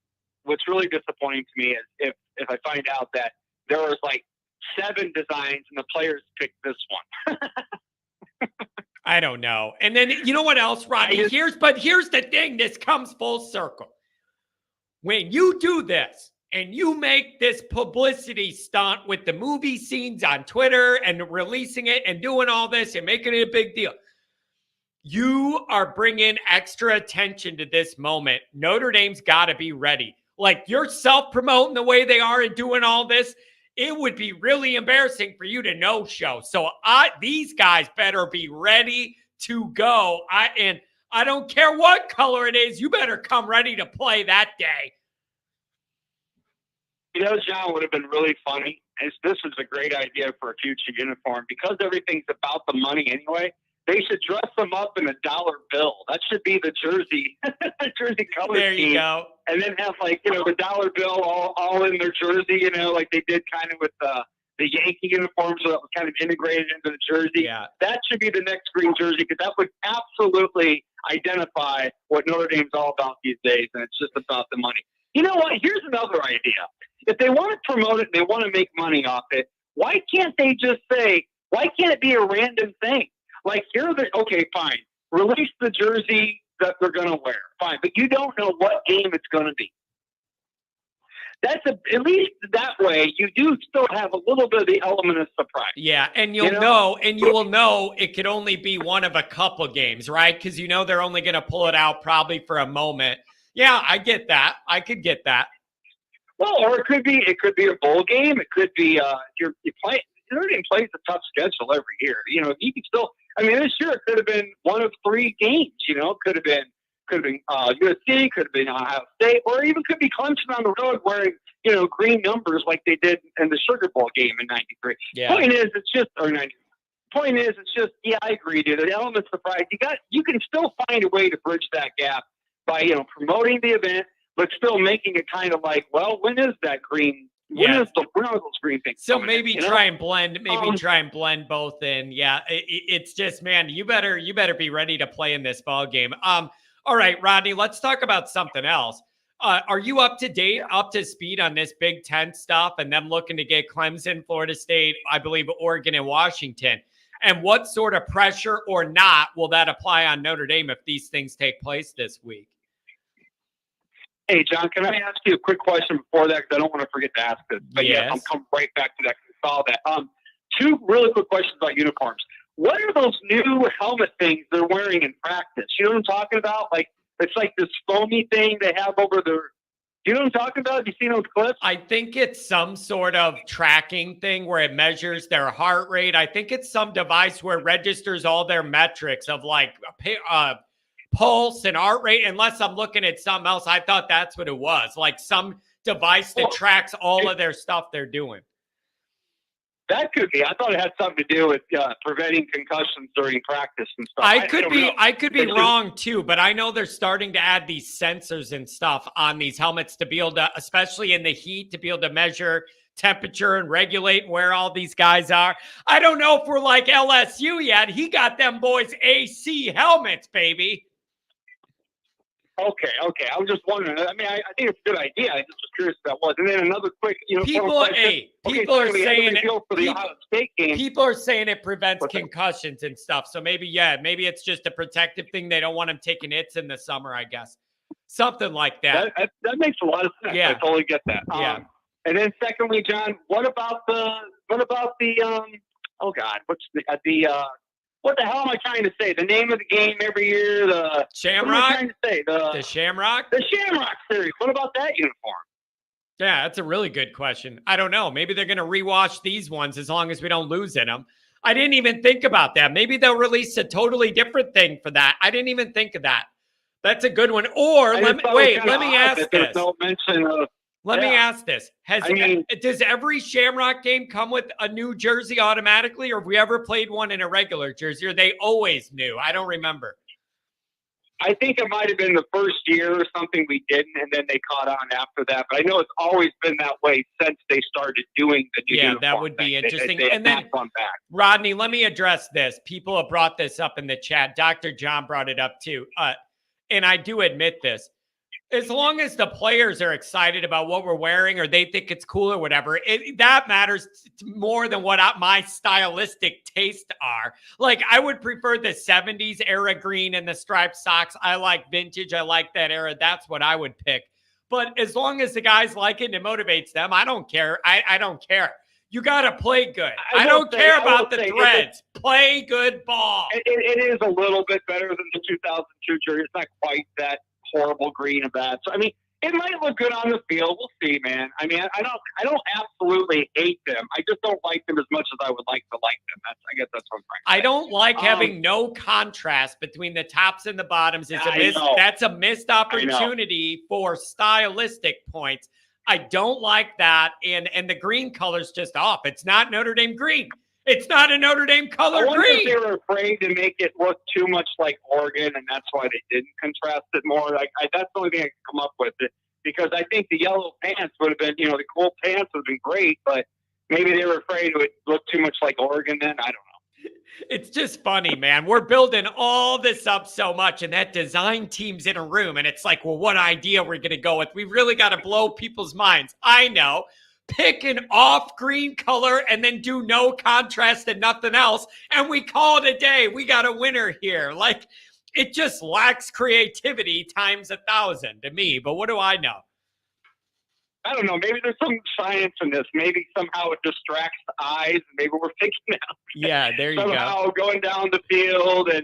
to me is if I find out that there was like 7 designs and the players picked this one. I don't know. And then you know what else, Rodney? Here's the thing. This comes full circle. When you do this and you make this publicity stunt with the movie scenes on Twitter and releasing it and doing all this and making it a big deal, you are bringing extra attention to this moment. Notre Dame's got to be ready. Like you're self-promoting the way they are and doing all this. It would be really embarrassing for you to no-show. So these guys better be ready to go. I don't care what color it is. You better come ready to play that day. John, would have been really funny. This is a great idea for a future uniform because everything's about the money anyway. They should dress them up in a dollar bill. That should be the jersey color There scheme. You go. And then have the dollar bill all in their jersey, like they did kind of with the Yankee uniforms, so that was kind of integrated into the jersey. Yeah. That should be the next green jersey because that would absolutely identify what Notre Dame's all about these days, and it's just about the money. You know what? Here's another idea. If they want to promote it and they want to make money off it, why can't they just say, why can't it be a random thing? Like, okay, fine. Release the jersey that they're going to wear. Fine. But you don't know what game it's going to be. At least that way, you do still have a little bit of the element of surprise. Yeah, and you will know it could only be one of a couple games, right? Because they're only going to pull it out probably for a moment. Yeah, I get that. I could get that. Well, or it could be a bowl game. It could be you're playing. Notre Dame plays a tough schedule every year. You can still. I mean, this year it could have been one of 3 games. Could have been USC, could have been Ohio State, or even could be Clemson on the road wearing green numbers like they did in the Sugar Bowl game in '93. Yeah. Point is, it's just. Yeah, I agree, dude. The element of surprise. You can still find a way to bridge that gap by promoting the event, but still making it kind of like, well, when is that green? When are those green things? So maybe try and blend both in. Yeah, it's just, man, you better be ready to play in this ball game. All right, Rodney, let's talk about something else. Are you up to date, up to speed on this Big Ten stuff and them looking to get Clemson, Florida State, I believe Oregon and Washington? And what sort of pressure or not will that apply on Notre Dame if these things take place this week? Hey, John, can I ask you a quick question before that? Because I don't want to forget to ask this. But yes. I'll come right back to that because I saw that. Two really quick questions about uniforms. What are those new helmet things they're wearing in practice? You know what I'm talking about? Like, it's like this foamy thing they have over their. You know what I'm talking about? Have you seen those clips? I think it's some sort of tracking thing where it measures their heart rate. I think it's some device where it registers all their metrics of like pulse and heart rate. Unless I'm looking at something else. I thought that's what it was. Like some device that tracks all of their stuff they're doing. That could be. I thought it had something to do with preventing concussions during practice and stuff. I could be wrong too, but I know they're starting to add these sensors and stuff on these helmets to be able to, especially in the heat, to be able to measure temperature and regulate where all these guys are. I don't know if we're like LSU yet. He got them boys AC helmets, baby. Okay. I was just wondering. I mean, I think it's a good idea. I just was curious if that was. And then another quick, people are saying for the Ohio State game. People are saying it prevents concussions and stuff. So maybe it's just a protective thing. They don't want them taking hits in the summer, I guess. Something like that. That makes a lot of sense. Yeah. I totally get that. Yeah. And then secondly, John, what about the oh God, what's what the hell am I trying to say? The name of the game every year, the Shamrock. What am I trying to say? The Shamrock. The Shamrock series. What about that uniform? Yeah, that's a really good question. I don't know. Maybe they're going to rewash these ones as long as we don't lose in them. I didn't even think about that. Maybe they'll release a totally different thing for that. I didn't even think of that. That's a good one. Or let me ask this. No mention of. Let me ask this. Does every Shamrock game come with a new jersey automatically, or have we ever played one in a regular jersey? Or are they always new? I don't remember. I think it might have been the first year or something we didn't, and then they caught on after that. But I know it's always been that way since they started doing the new uniform that would be interesting. And then, gone back. Rodney, let me address this. People have brought this up in the chat. Dr. John brought it up too. And I do admit this. As long as the players are excited about what we're wearing or they think it's cool or whatever, that matters more than what my stylistic tastes are. Like, I would prefer the 70s era green and the striped socks. I like vintage. I like that era. That's what I would pick. But as long as the guys like it and it motivates them, I don't care. I don't care. You got to play good. I don't care about the threads. Play good ball. It is a little bit better than the 2002 jersey. It's not quite that horrible green of that. So, I mean, it might look good on the field. We'll see, man. I mean, I don't absolutely hate them. I just don't like them as much as I would like to like them. I guess that's what I'm trying to say. I don't like having no contrast between the tops and the bottoms. That's a missed opportunity for stylistic points. I don't like that. And the green color's just off. It's not Notre Dame green. It's not a Notre Dame color green. If they were afraid to make it look too much like Oregon, and that's why they didn't contrast it more. That's the only thing I can come up with. Because I think the yellow pants would have been, the cool pants would have been great, but maybe they were afraid it would look too much like Oregon then. I don't know. It's just funny, man. We're building all this up so much, and that design team's in a room, and it's like, well, what idea we're going to go with? We really got to blow people's minds. I know. Pick an off green color and then do no contrast and nothing else. And we call it a day. We got a winner here. Like, it just lacks creativity times 1,000 to me. But what do I know? I don't know. Maybe there's some science in this. Maybe somehow it distracts the eyes. Maybe we're thinking out. Yeah, there you go. Somehow going down the field and,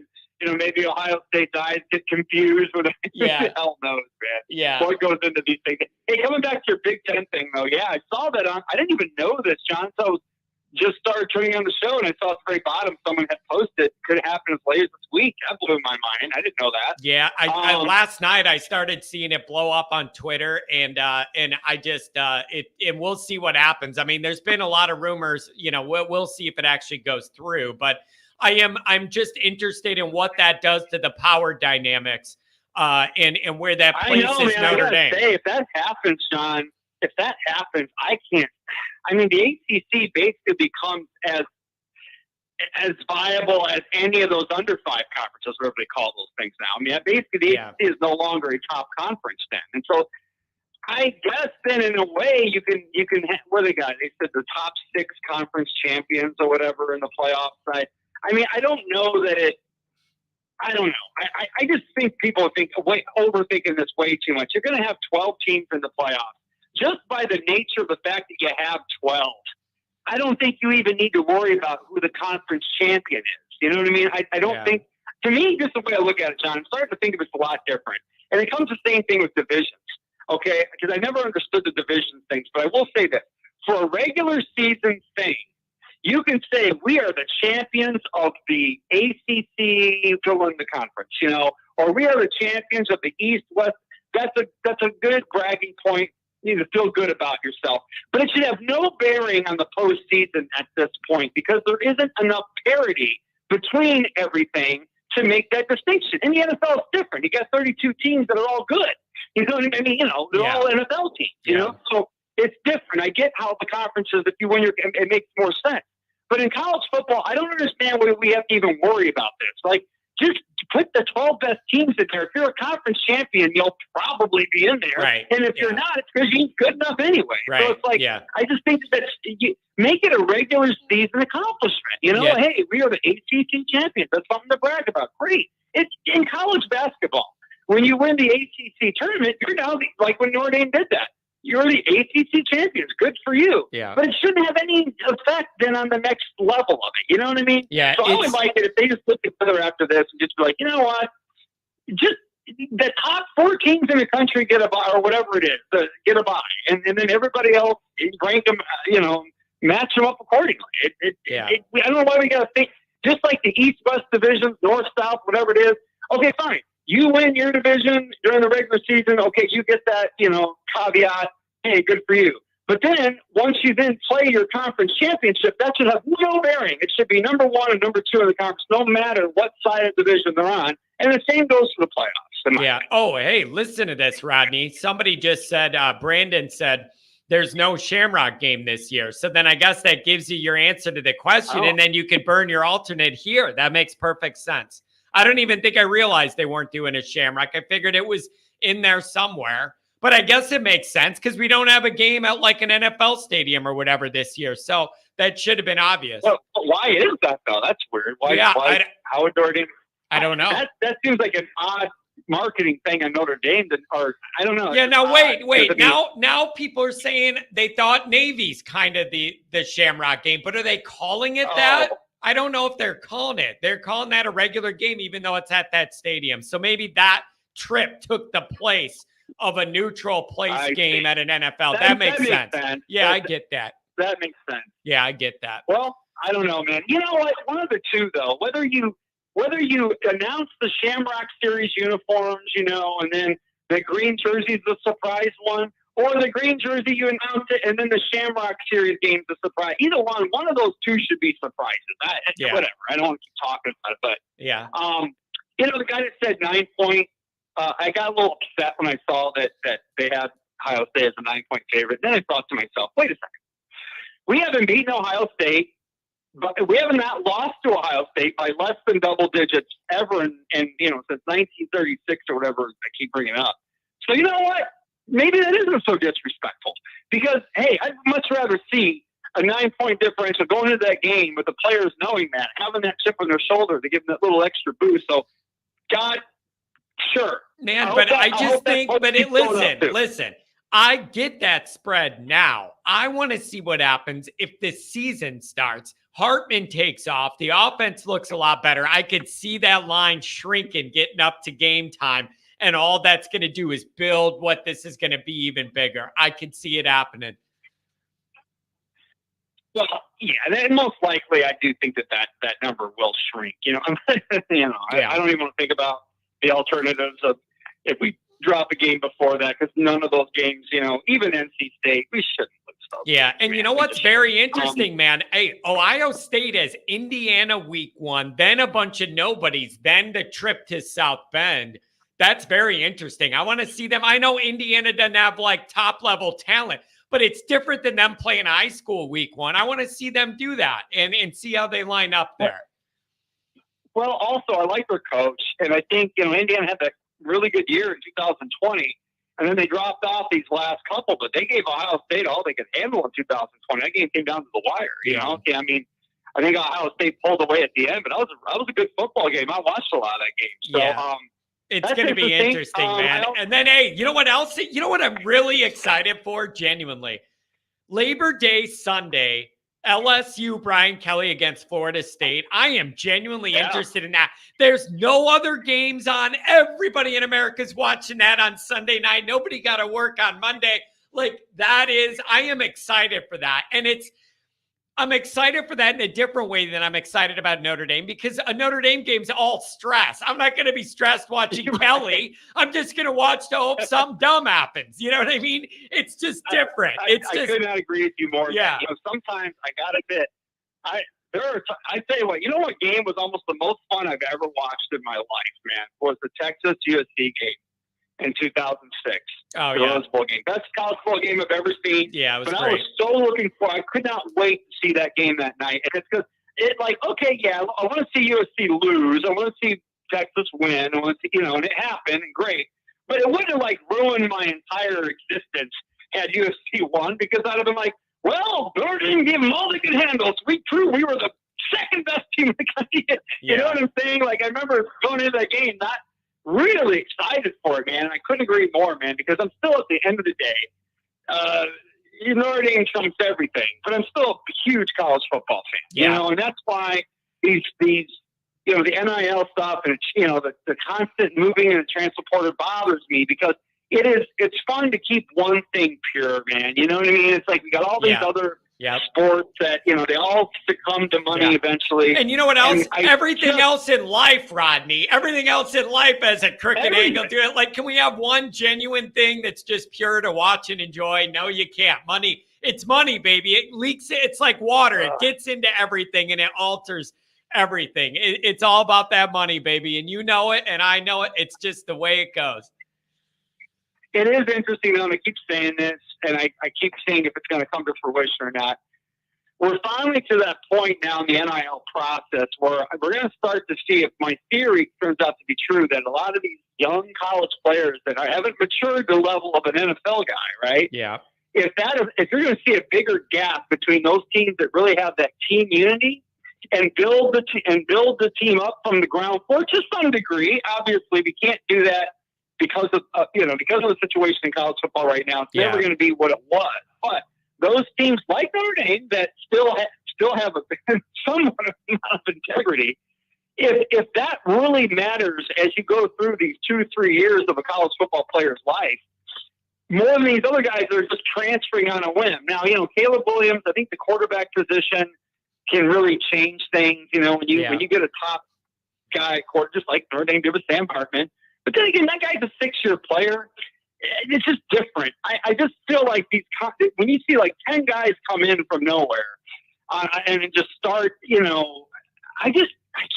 maybe Ohio State's eyes get confused with yeah. Hell knows, man. Yeah. What goes into these things? Hey, coming back to your Big Ten thing, though, yeah, I saw that I didn't even know this, John. So just started turning on the show, and I saw at the very bottom someone had posted, could happen as late as this week. That blew my mind. I didn't know that. Yeah, I last night I started seeing it blow up on Twitter, and I just and we'll see what happens. I mean, there's been a lot of rumors. We'll see if it actually goes through, but I'm just interested in what that does to the power dynamics and where that places Notre Dame. If that happens, John, I can't. I mean, the ACC basically becomes as viable as any of those under 5 conferences, whatever they call those things now. I mean, basically the ACC is no longer a top conference then, and so I guess then in a way you can what they got? They said the top 6 conference champions or whatever in the playoff side. I mean, I don't know that it. I don't know. I just think people overthinking this way too much. You're going to have 12 teams in the playoffs just by the nature of the fact that you have 12. I don't think you even need to worry about who the conference champion is. You know what I mean? I don't think. To me, just the way I look at it, John, I'm starting to think of it a lot different. And it comes the same thing with divisions. Okay, because I never understood the division things, but I will say that for a regular season thing, you can say we are the champions of the ACC, fill in the conference, you know, or we are the champions of the East West. That's a good bragging point. You need to feel good about yourself, but it should have no bearing on the postseason at this point because there isn't enough parity between everything to make that distinction. And the NFL is different. You got 32 teams that are all good. You know what I mean? You know, they're all NFL teams. You know, so it's different. I get how the conferences, if you win it makes more sense. But in college football, I don't understand why we have to even worry about this. Like, just put the 12 best teams in there. If you're a conference champion, you'll probably be in there. Right. And if you're not, it's because you ain't good enough anyway. Right. So it's like, I just think that you make it a regular season accomplishment. You know, hey, we are the ACC champions. That's something to brag about. Great. It's in college basketball. When you win the ACC tournament, you're now like when Notre Dame did that. You're the ACC champions. Good for you. Yeah. But it shouldn't have any effect then on the next level of it. You know what I mean? Yeah. So I would like it if they just put together after this and just be like, you know what? Just the top 4 teams in the country get a bye or whatever it is, get a bye. And then everybody else, rank them, you know, match them up accordingly. I don't know why we got to think, just like the East-West divisions, North-South, whatever it is. Okay, fine. You win your division during the regular season. Okay, you get that, you know, caveat. Hey, good for you. But then once you then play your conference championship, that should have no bearing. It should be number 1 and number 2 in the conference, no matter what side of the division they're on. And the same goes for the playoffs. Yeah. Oh, hey, listen to this, Rodney. Somebody just said, Brandon said, there's no Shamrock game this year. So then I guess that gives you your answer to the question, and then you could burn your alternate here. That makes perfect sense. I don't even think I realized they weren't doing a Shamrock. I figured it was in there somewhere. But I guess it makes sense because we don't have a game at like an NFL stadium or whatever this year. So that should have been obvious. Well, why is that, though? That's weird. How would Notre Dame? I don't know. That seems like an odd marketing thing on Notre Dame. Or I don't know. Yeah, now wait. Now people are saying they thought Navy's kind of the Shamrock game. But are they calling it that? I don't know if they're calling it. They're calling that a regular game, even though it's at that stadium. So maybe that trip took the place of a neutral place game at an NFL. That makes sense. Yeah, I get that. That makes sense. Yeah, I get that. Well, I don't know, man. You know what? One of the two, though. Whether you announce the Shamrock Series uniforms, you know, and then the green jersey's the surprise one, or the green jersey, you announce it, and then the Shamrock Series game's the surprise. Either one of those two should be surprises. Whatever. I don't want to keep talking about it, but you know, the guy that said 9 point, I got a little upset when I saw that they had Ohio State as a 9-point favorite. Then I thought to myself, wait a second. We haven't beaten Ohio State, but we have not lost to Ohio State by less than double digits ever in you know, since 1936 or whatever I keep bringing up. So you know what? Maybe that isn't so disrespectful because, hey, I'd much rather see a 9-point differential going into that game with the players knowing that, having that chip on their shoulder to give them that little extra boost. So, God, sure. Man, listen, I get that spread now. I want to see what happens if the season starts. Hartman takes off. The offense looks a lot better. I could see that line shrinking, getting up to game time. And all that's going to do is build what this is going to be even bigger. I could see it happening. Well, yeah, and most likely I do think that number will shrink. You know, I don't even want to think about the alternatives of if we drop a game before that because none of those games, you know, even NC State, we shouldn't lose those. Yeah, and you know what's very interesting, man? Hey, Ohio State has Indiana week 1, then a bunch of nobodies, then the trip to South Bend. That's very interesting. I want to see them. I know Indiana doesn't have like top level talent, but it's different than them playing high school week 1. I want to see them do that and see how they line up there. Well, also, I like their coach, and I think, you know, Indiana had that really good year in 2020, and then they dropped off these last couple, but they gave Ohio State all they could handle in 2020. That game came down to the wire, you know? Yeah, I mean, I think Ohio State pulled away at the end, but that was a good football game. I watched a lot of that game. So, yeah. It's going to be interesting, man. And then, hey, you know what else? You know what I'm really excited for? Genuinely. Labor Day Sunday, LSU Brian Kelly against Florida State. I am genuinely interested in that. There's no other games on. Everybody in America's watching that on Sunday night. Nobody got to work on Monday. Like, I am excited for that. And I'm excited for that in a different way than I'm excited about Notre Dame, because a Notre Dame game's all stress. I'm not going to be stressed watching Kelly. I'm just going to watch to hope something dumb happens. You know what I mean? It's just different. I could not agree with you more. Yeah. Sometimes I got to admit, I tell you what game was almost the most fun I've ever watched in my life, man, was the Texas USC game in 2006. Oh, the Rose Bowl game. Best college football game I've ever seen. Yeah, it was but great. I was so looking for. I could not wait to see that game that night. And it's because I want to see USC lose. I want to see Texas win. I want to see, and it happened, and great. But it wouldn't have ruined my entire existence had USC won, because I'd have been like, well, Notre Dame gave them all they could handle. So we proved we were the second best team in the country. You know what I'm saying? I remember going into that game not really excited for it, man. And I couldn't agree more, man, because I'm still, at the end of the day, Notre Dame trumps everything, but I'm still a huge college football fan, and that's why these the NIL stuff and, the constant moving in the transfer portal bothers me, because it's fun to keep one thing pure, man. You know what I mean? It's like we got all these other sports that, they all succumb to money eventually. And you know what else? Everything else in life, Rodney, everything else in life has a crooked angle to it. Can we have one genuine thing that's just pure to watch and enjoy? No, you can't. Money, it's money, baby. It leaks. It's like water. It gets into everything and it alters everything. It's all about that money, baby. And you know it, and I know it. It's just the way it goes. It is interesting, though, and I keep saying this, and I keep seeing if it's going to come to fruition or not. We're finally to that point now in the NIL process where we're going to start to see, if my theory turns out to be true, that a lot of these young college players that haven't matured to the level of an NFL guy, right? Yeah. If you're going to see a bigger gap between those teams that really have that team unity and build the team up from the ground floor to some degree, obviously we can't do that because of the situation in college football right now. It's never going to be what it was. But those teams like Notre Dame that still have a somewhat amount of integrity, if that really matters as you go through these 2-3 years of a college football player's life, more than these other guys that are just transferring on a whim. Now, Caleb Williams, I think the quarterback position can really change things. When you get a top guy, just like Notre Dame did with Sam Hartman. But then again, that guy's a 6-year player. It's just different. I just feel like when you see 10 guys come in from nowhere and just start, I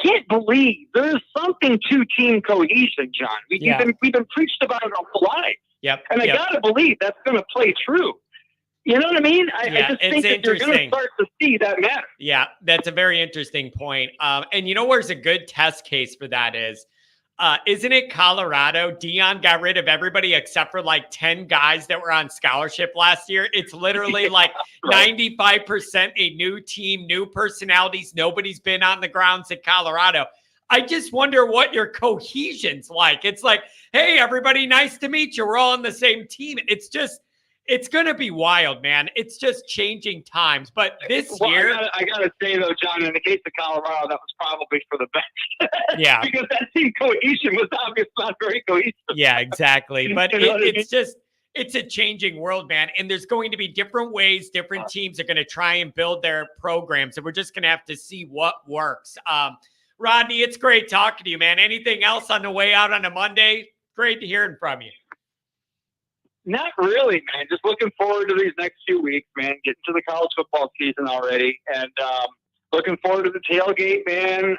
can't believe there's something to team cohesion, John. We've been preached about it our whole life. Yep. And I gotta believe that's going to play true. You know what I mean? I just think that you're going to start to see that matter. Yeah, that's a very interesting point. And where's a good test case for that is? Isn't it Colorado? Deion got rid of everybody except for 10 guys that were on scholarship last year. It's literally 95% a new team, new personalities. Nobody's been on the grounds at Colorado. I just wonder what your cohesion's like. It's like, hey, everybody, nice to meet you. We're all on the same team. It's going to be wild, man. It's just changing times. But this year... I got to say, though, John, in the case of Colorado, that was probably for the best. Yeah. Because that team cohesion was obviously not very cohesive. Yeah, exactly. But it's a changing world, man. And there's going to be different ways different teams are going to try and build their programs. And we're just going to have to see what works. Rodney, it's great talking to you, man. Anything else on the way out on a Monday? Great to hearing from you. Not really, man. Just looking forward to these next few weeks, man. Getting to the college football season already. And looking forward to the tailgate, man.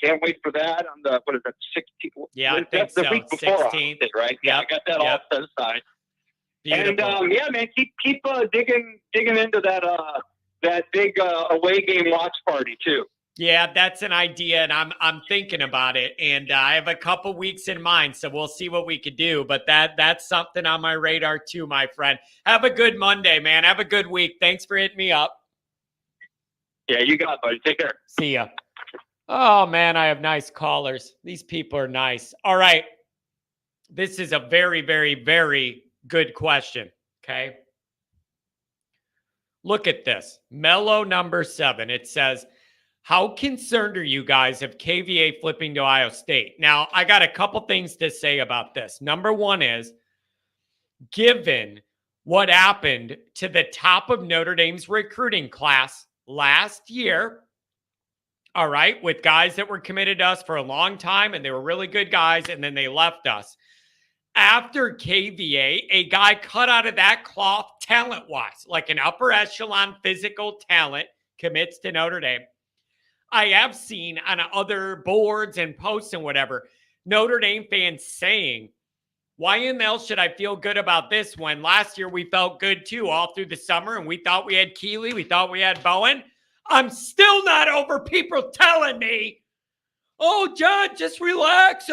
Can't wait for that on the, 16th? Yeah, I think that's so. The week before, 16th. Right? Yeah, I got that all set aside. Beautiful. And, man, keep digging into that big away game watch party, too. Yeah, that's an idea, and I'm thinking about it, and I have a couple weeks in mind, so we'll see what we could do. But that's something on my radar too, my friend. Have a good Monday, man. Have a good week. Thanks for hitting me up. Yeah, you got it, buddy. Take care. See ya. Oh, man, I have nice callers. These people are nice. All right. This is a very, very, very good question. Okay. Look at this. Mellow number 7. It says, how concerned are you guys of KVA flipping to Ohio State? Now, I got a couple things to say about this. Number one is, given what happened to the top of Notre Dame's recruiting class last year, all right, with guys that were committed to us for a long time, and they were really good guys, and then they left us. After KVA, a guy cut out of that cloth talent-wise, like an upper echelon physical talent, commits to Notre Dame. I have seen on other boards and posts and whatever, Notre Dame fans saying, why in the hell should I feel good about this when last year we felt good too all through the summer and we thought we had Keeley, we thought we had Bowen? I'm still not over people telling me, oh, John, just relax.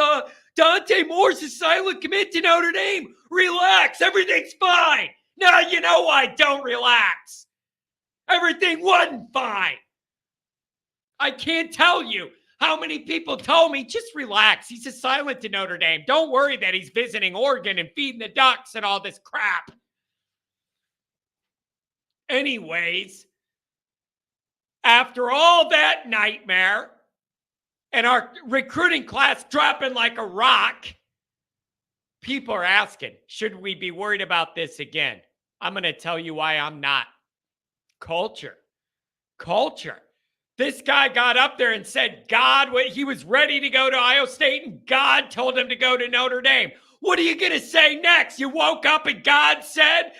Dante Moore's a silent commit to Notre Dame. Relax. Everything's fine. Now you know why. Don't relax. Everything wasn't fine. I can't tell you how many people told me, just relax. He's a silent to Notre Dame. Don't worry that he's visiting Oregon and feeding the ducks and all this crap. Anyways, after all that nightmare and our recruiting class dropping like a rock, people are asking, should we be worried about this again? I'm going to tell you why I'm not. Culture. This guy got up there and said he was ready to go to Ohio State and God told him to go to Notre Dame. What are you going to say next? You woke up and God said,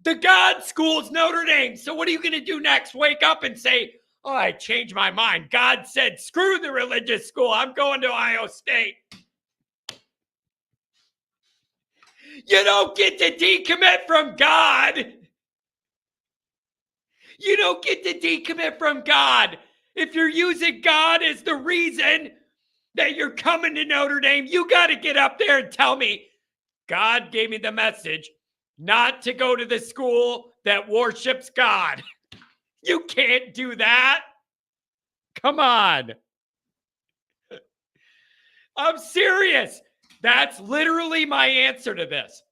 the God school's Notre Dame. So what are you going to do next? Wake up and say, oh, I changed my mind. God said, screw the religious school. I'm going to Ohio State. You don't get to decommit from God. You don't get to decommit from God. If you're using God as the reason that you're coming to Notre Dame, you got to get up there and tell me, God gave me the message not to go to the school that worships God. You can't do that. Come on. I'm serious. That's literally my answer to this.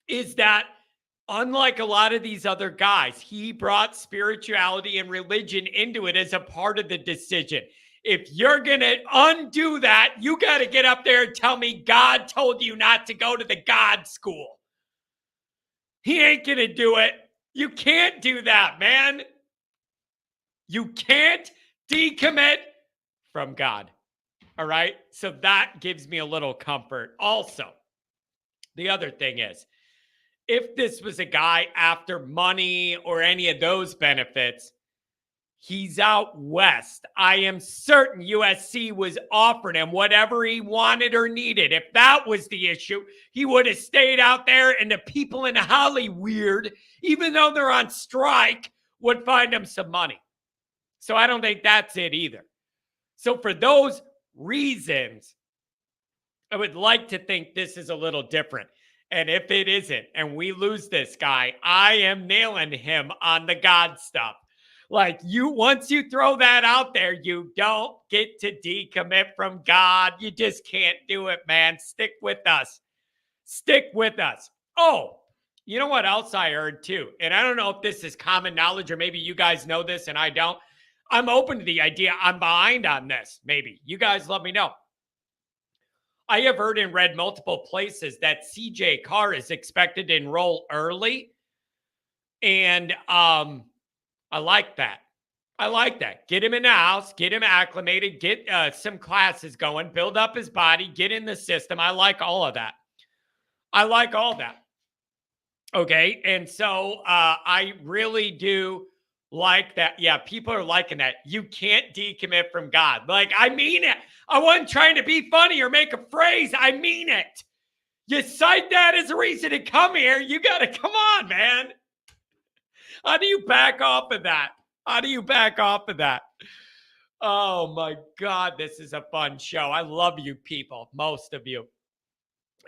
Is that unlike a lot of these other guys, he brought spirituality and religion into it as a part of the decision. If you're going to undo that, you got to get up there and tell me God told you not to go to the God school. He ain't going to do it. You can't do that, man. You can't decommit from God. All right? So that gives me a little comfort. Also, the other thing is, if this was a guy after money or any of those benefits, he's out west. I am certain USC was offering him whatever he wanted or needed. If that was the issue, he would have stayed out there, and the people in Hollywood, even though they're on strike, would find him some money. So I don't think that's it either. So for those reasons, I would like to think this is a little different. And if it isn't, and we lose this guy, I am nailing him on the God stuff. Like, once you throw that out there, you don't get to decommit from God. You just can't do it, man. Stick with us. Stick with us. Oh, you know what else I heard too? And I don't know if this is common knowledge or maybe you guys know this and I don't. I'm open to the idea. I'm behind on this. Maybe you guys let me know. I have heard and read multiple places that CJ Carr is expected to enroll early. And I like that. I like that. Get him in the house, get him acclimated, get some classes going, build up his body, get in the system. I like all of that. Okay. And so I really do like that. Yeah, people are liking that. You can't decommit from God. Like, I mean it. I wasn't trying to be funny or make a phrase. I mean it. You cite that as a reason to come here. You got to come on, man. How do you back off of that? Oh, my God. This is a fun show. I love you people, most of you.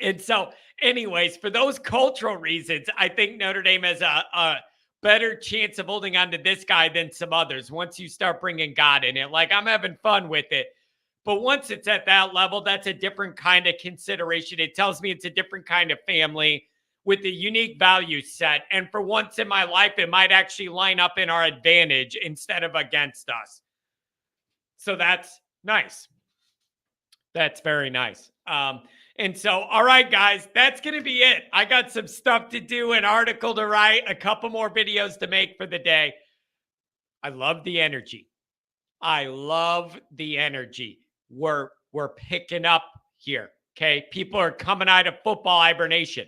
And so, anyways, for those cultural reasons, I think Notre Dame has a better chance of holding on to this guy than some others once you start bringing God in it. Like, I'm having fun with it. But once it's at that level, that's a different kind of consideration. It tells me it's a different kind of family with a unique value set. And for once in my life, it might actually line up in our advantage instead of against us. So that's nice. That's very nice. And so, all right, guys, that's going to be it. I got some stuff to do, an article to write, a couple more videos to make for the day. I love the energy. I love the energy. We're picking up here, okay? People are coming out of football hibernation.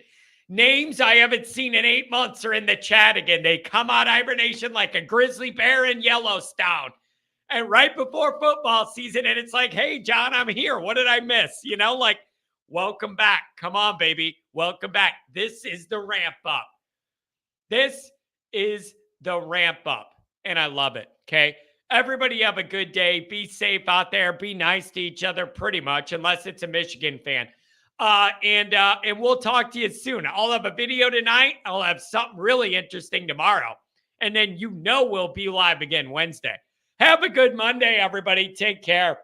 Names I haven't seen in 8 months are in the chat again. They come out hibernation like a grizzly bear in Yellowstone. And right before football season, and it's like, hey, John, I'm here. What did I miss? You know, like, welcome back. Come on, baby. Welcome back. This is the ramp up. This is the ramp up. And I love it, okay? Everybody have a good day. Be safe out there. Be nice to each other pretty much, unless it's a Michigan fan. And we'll talk to you soon. I'll have a video tonight. I'll have something really interesting tomorrow. And then we'll be live again Wednesday. Have a good Monday, everybody. Take care.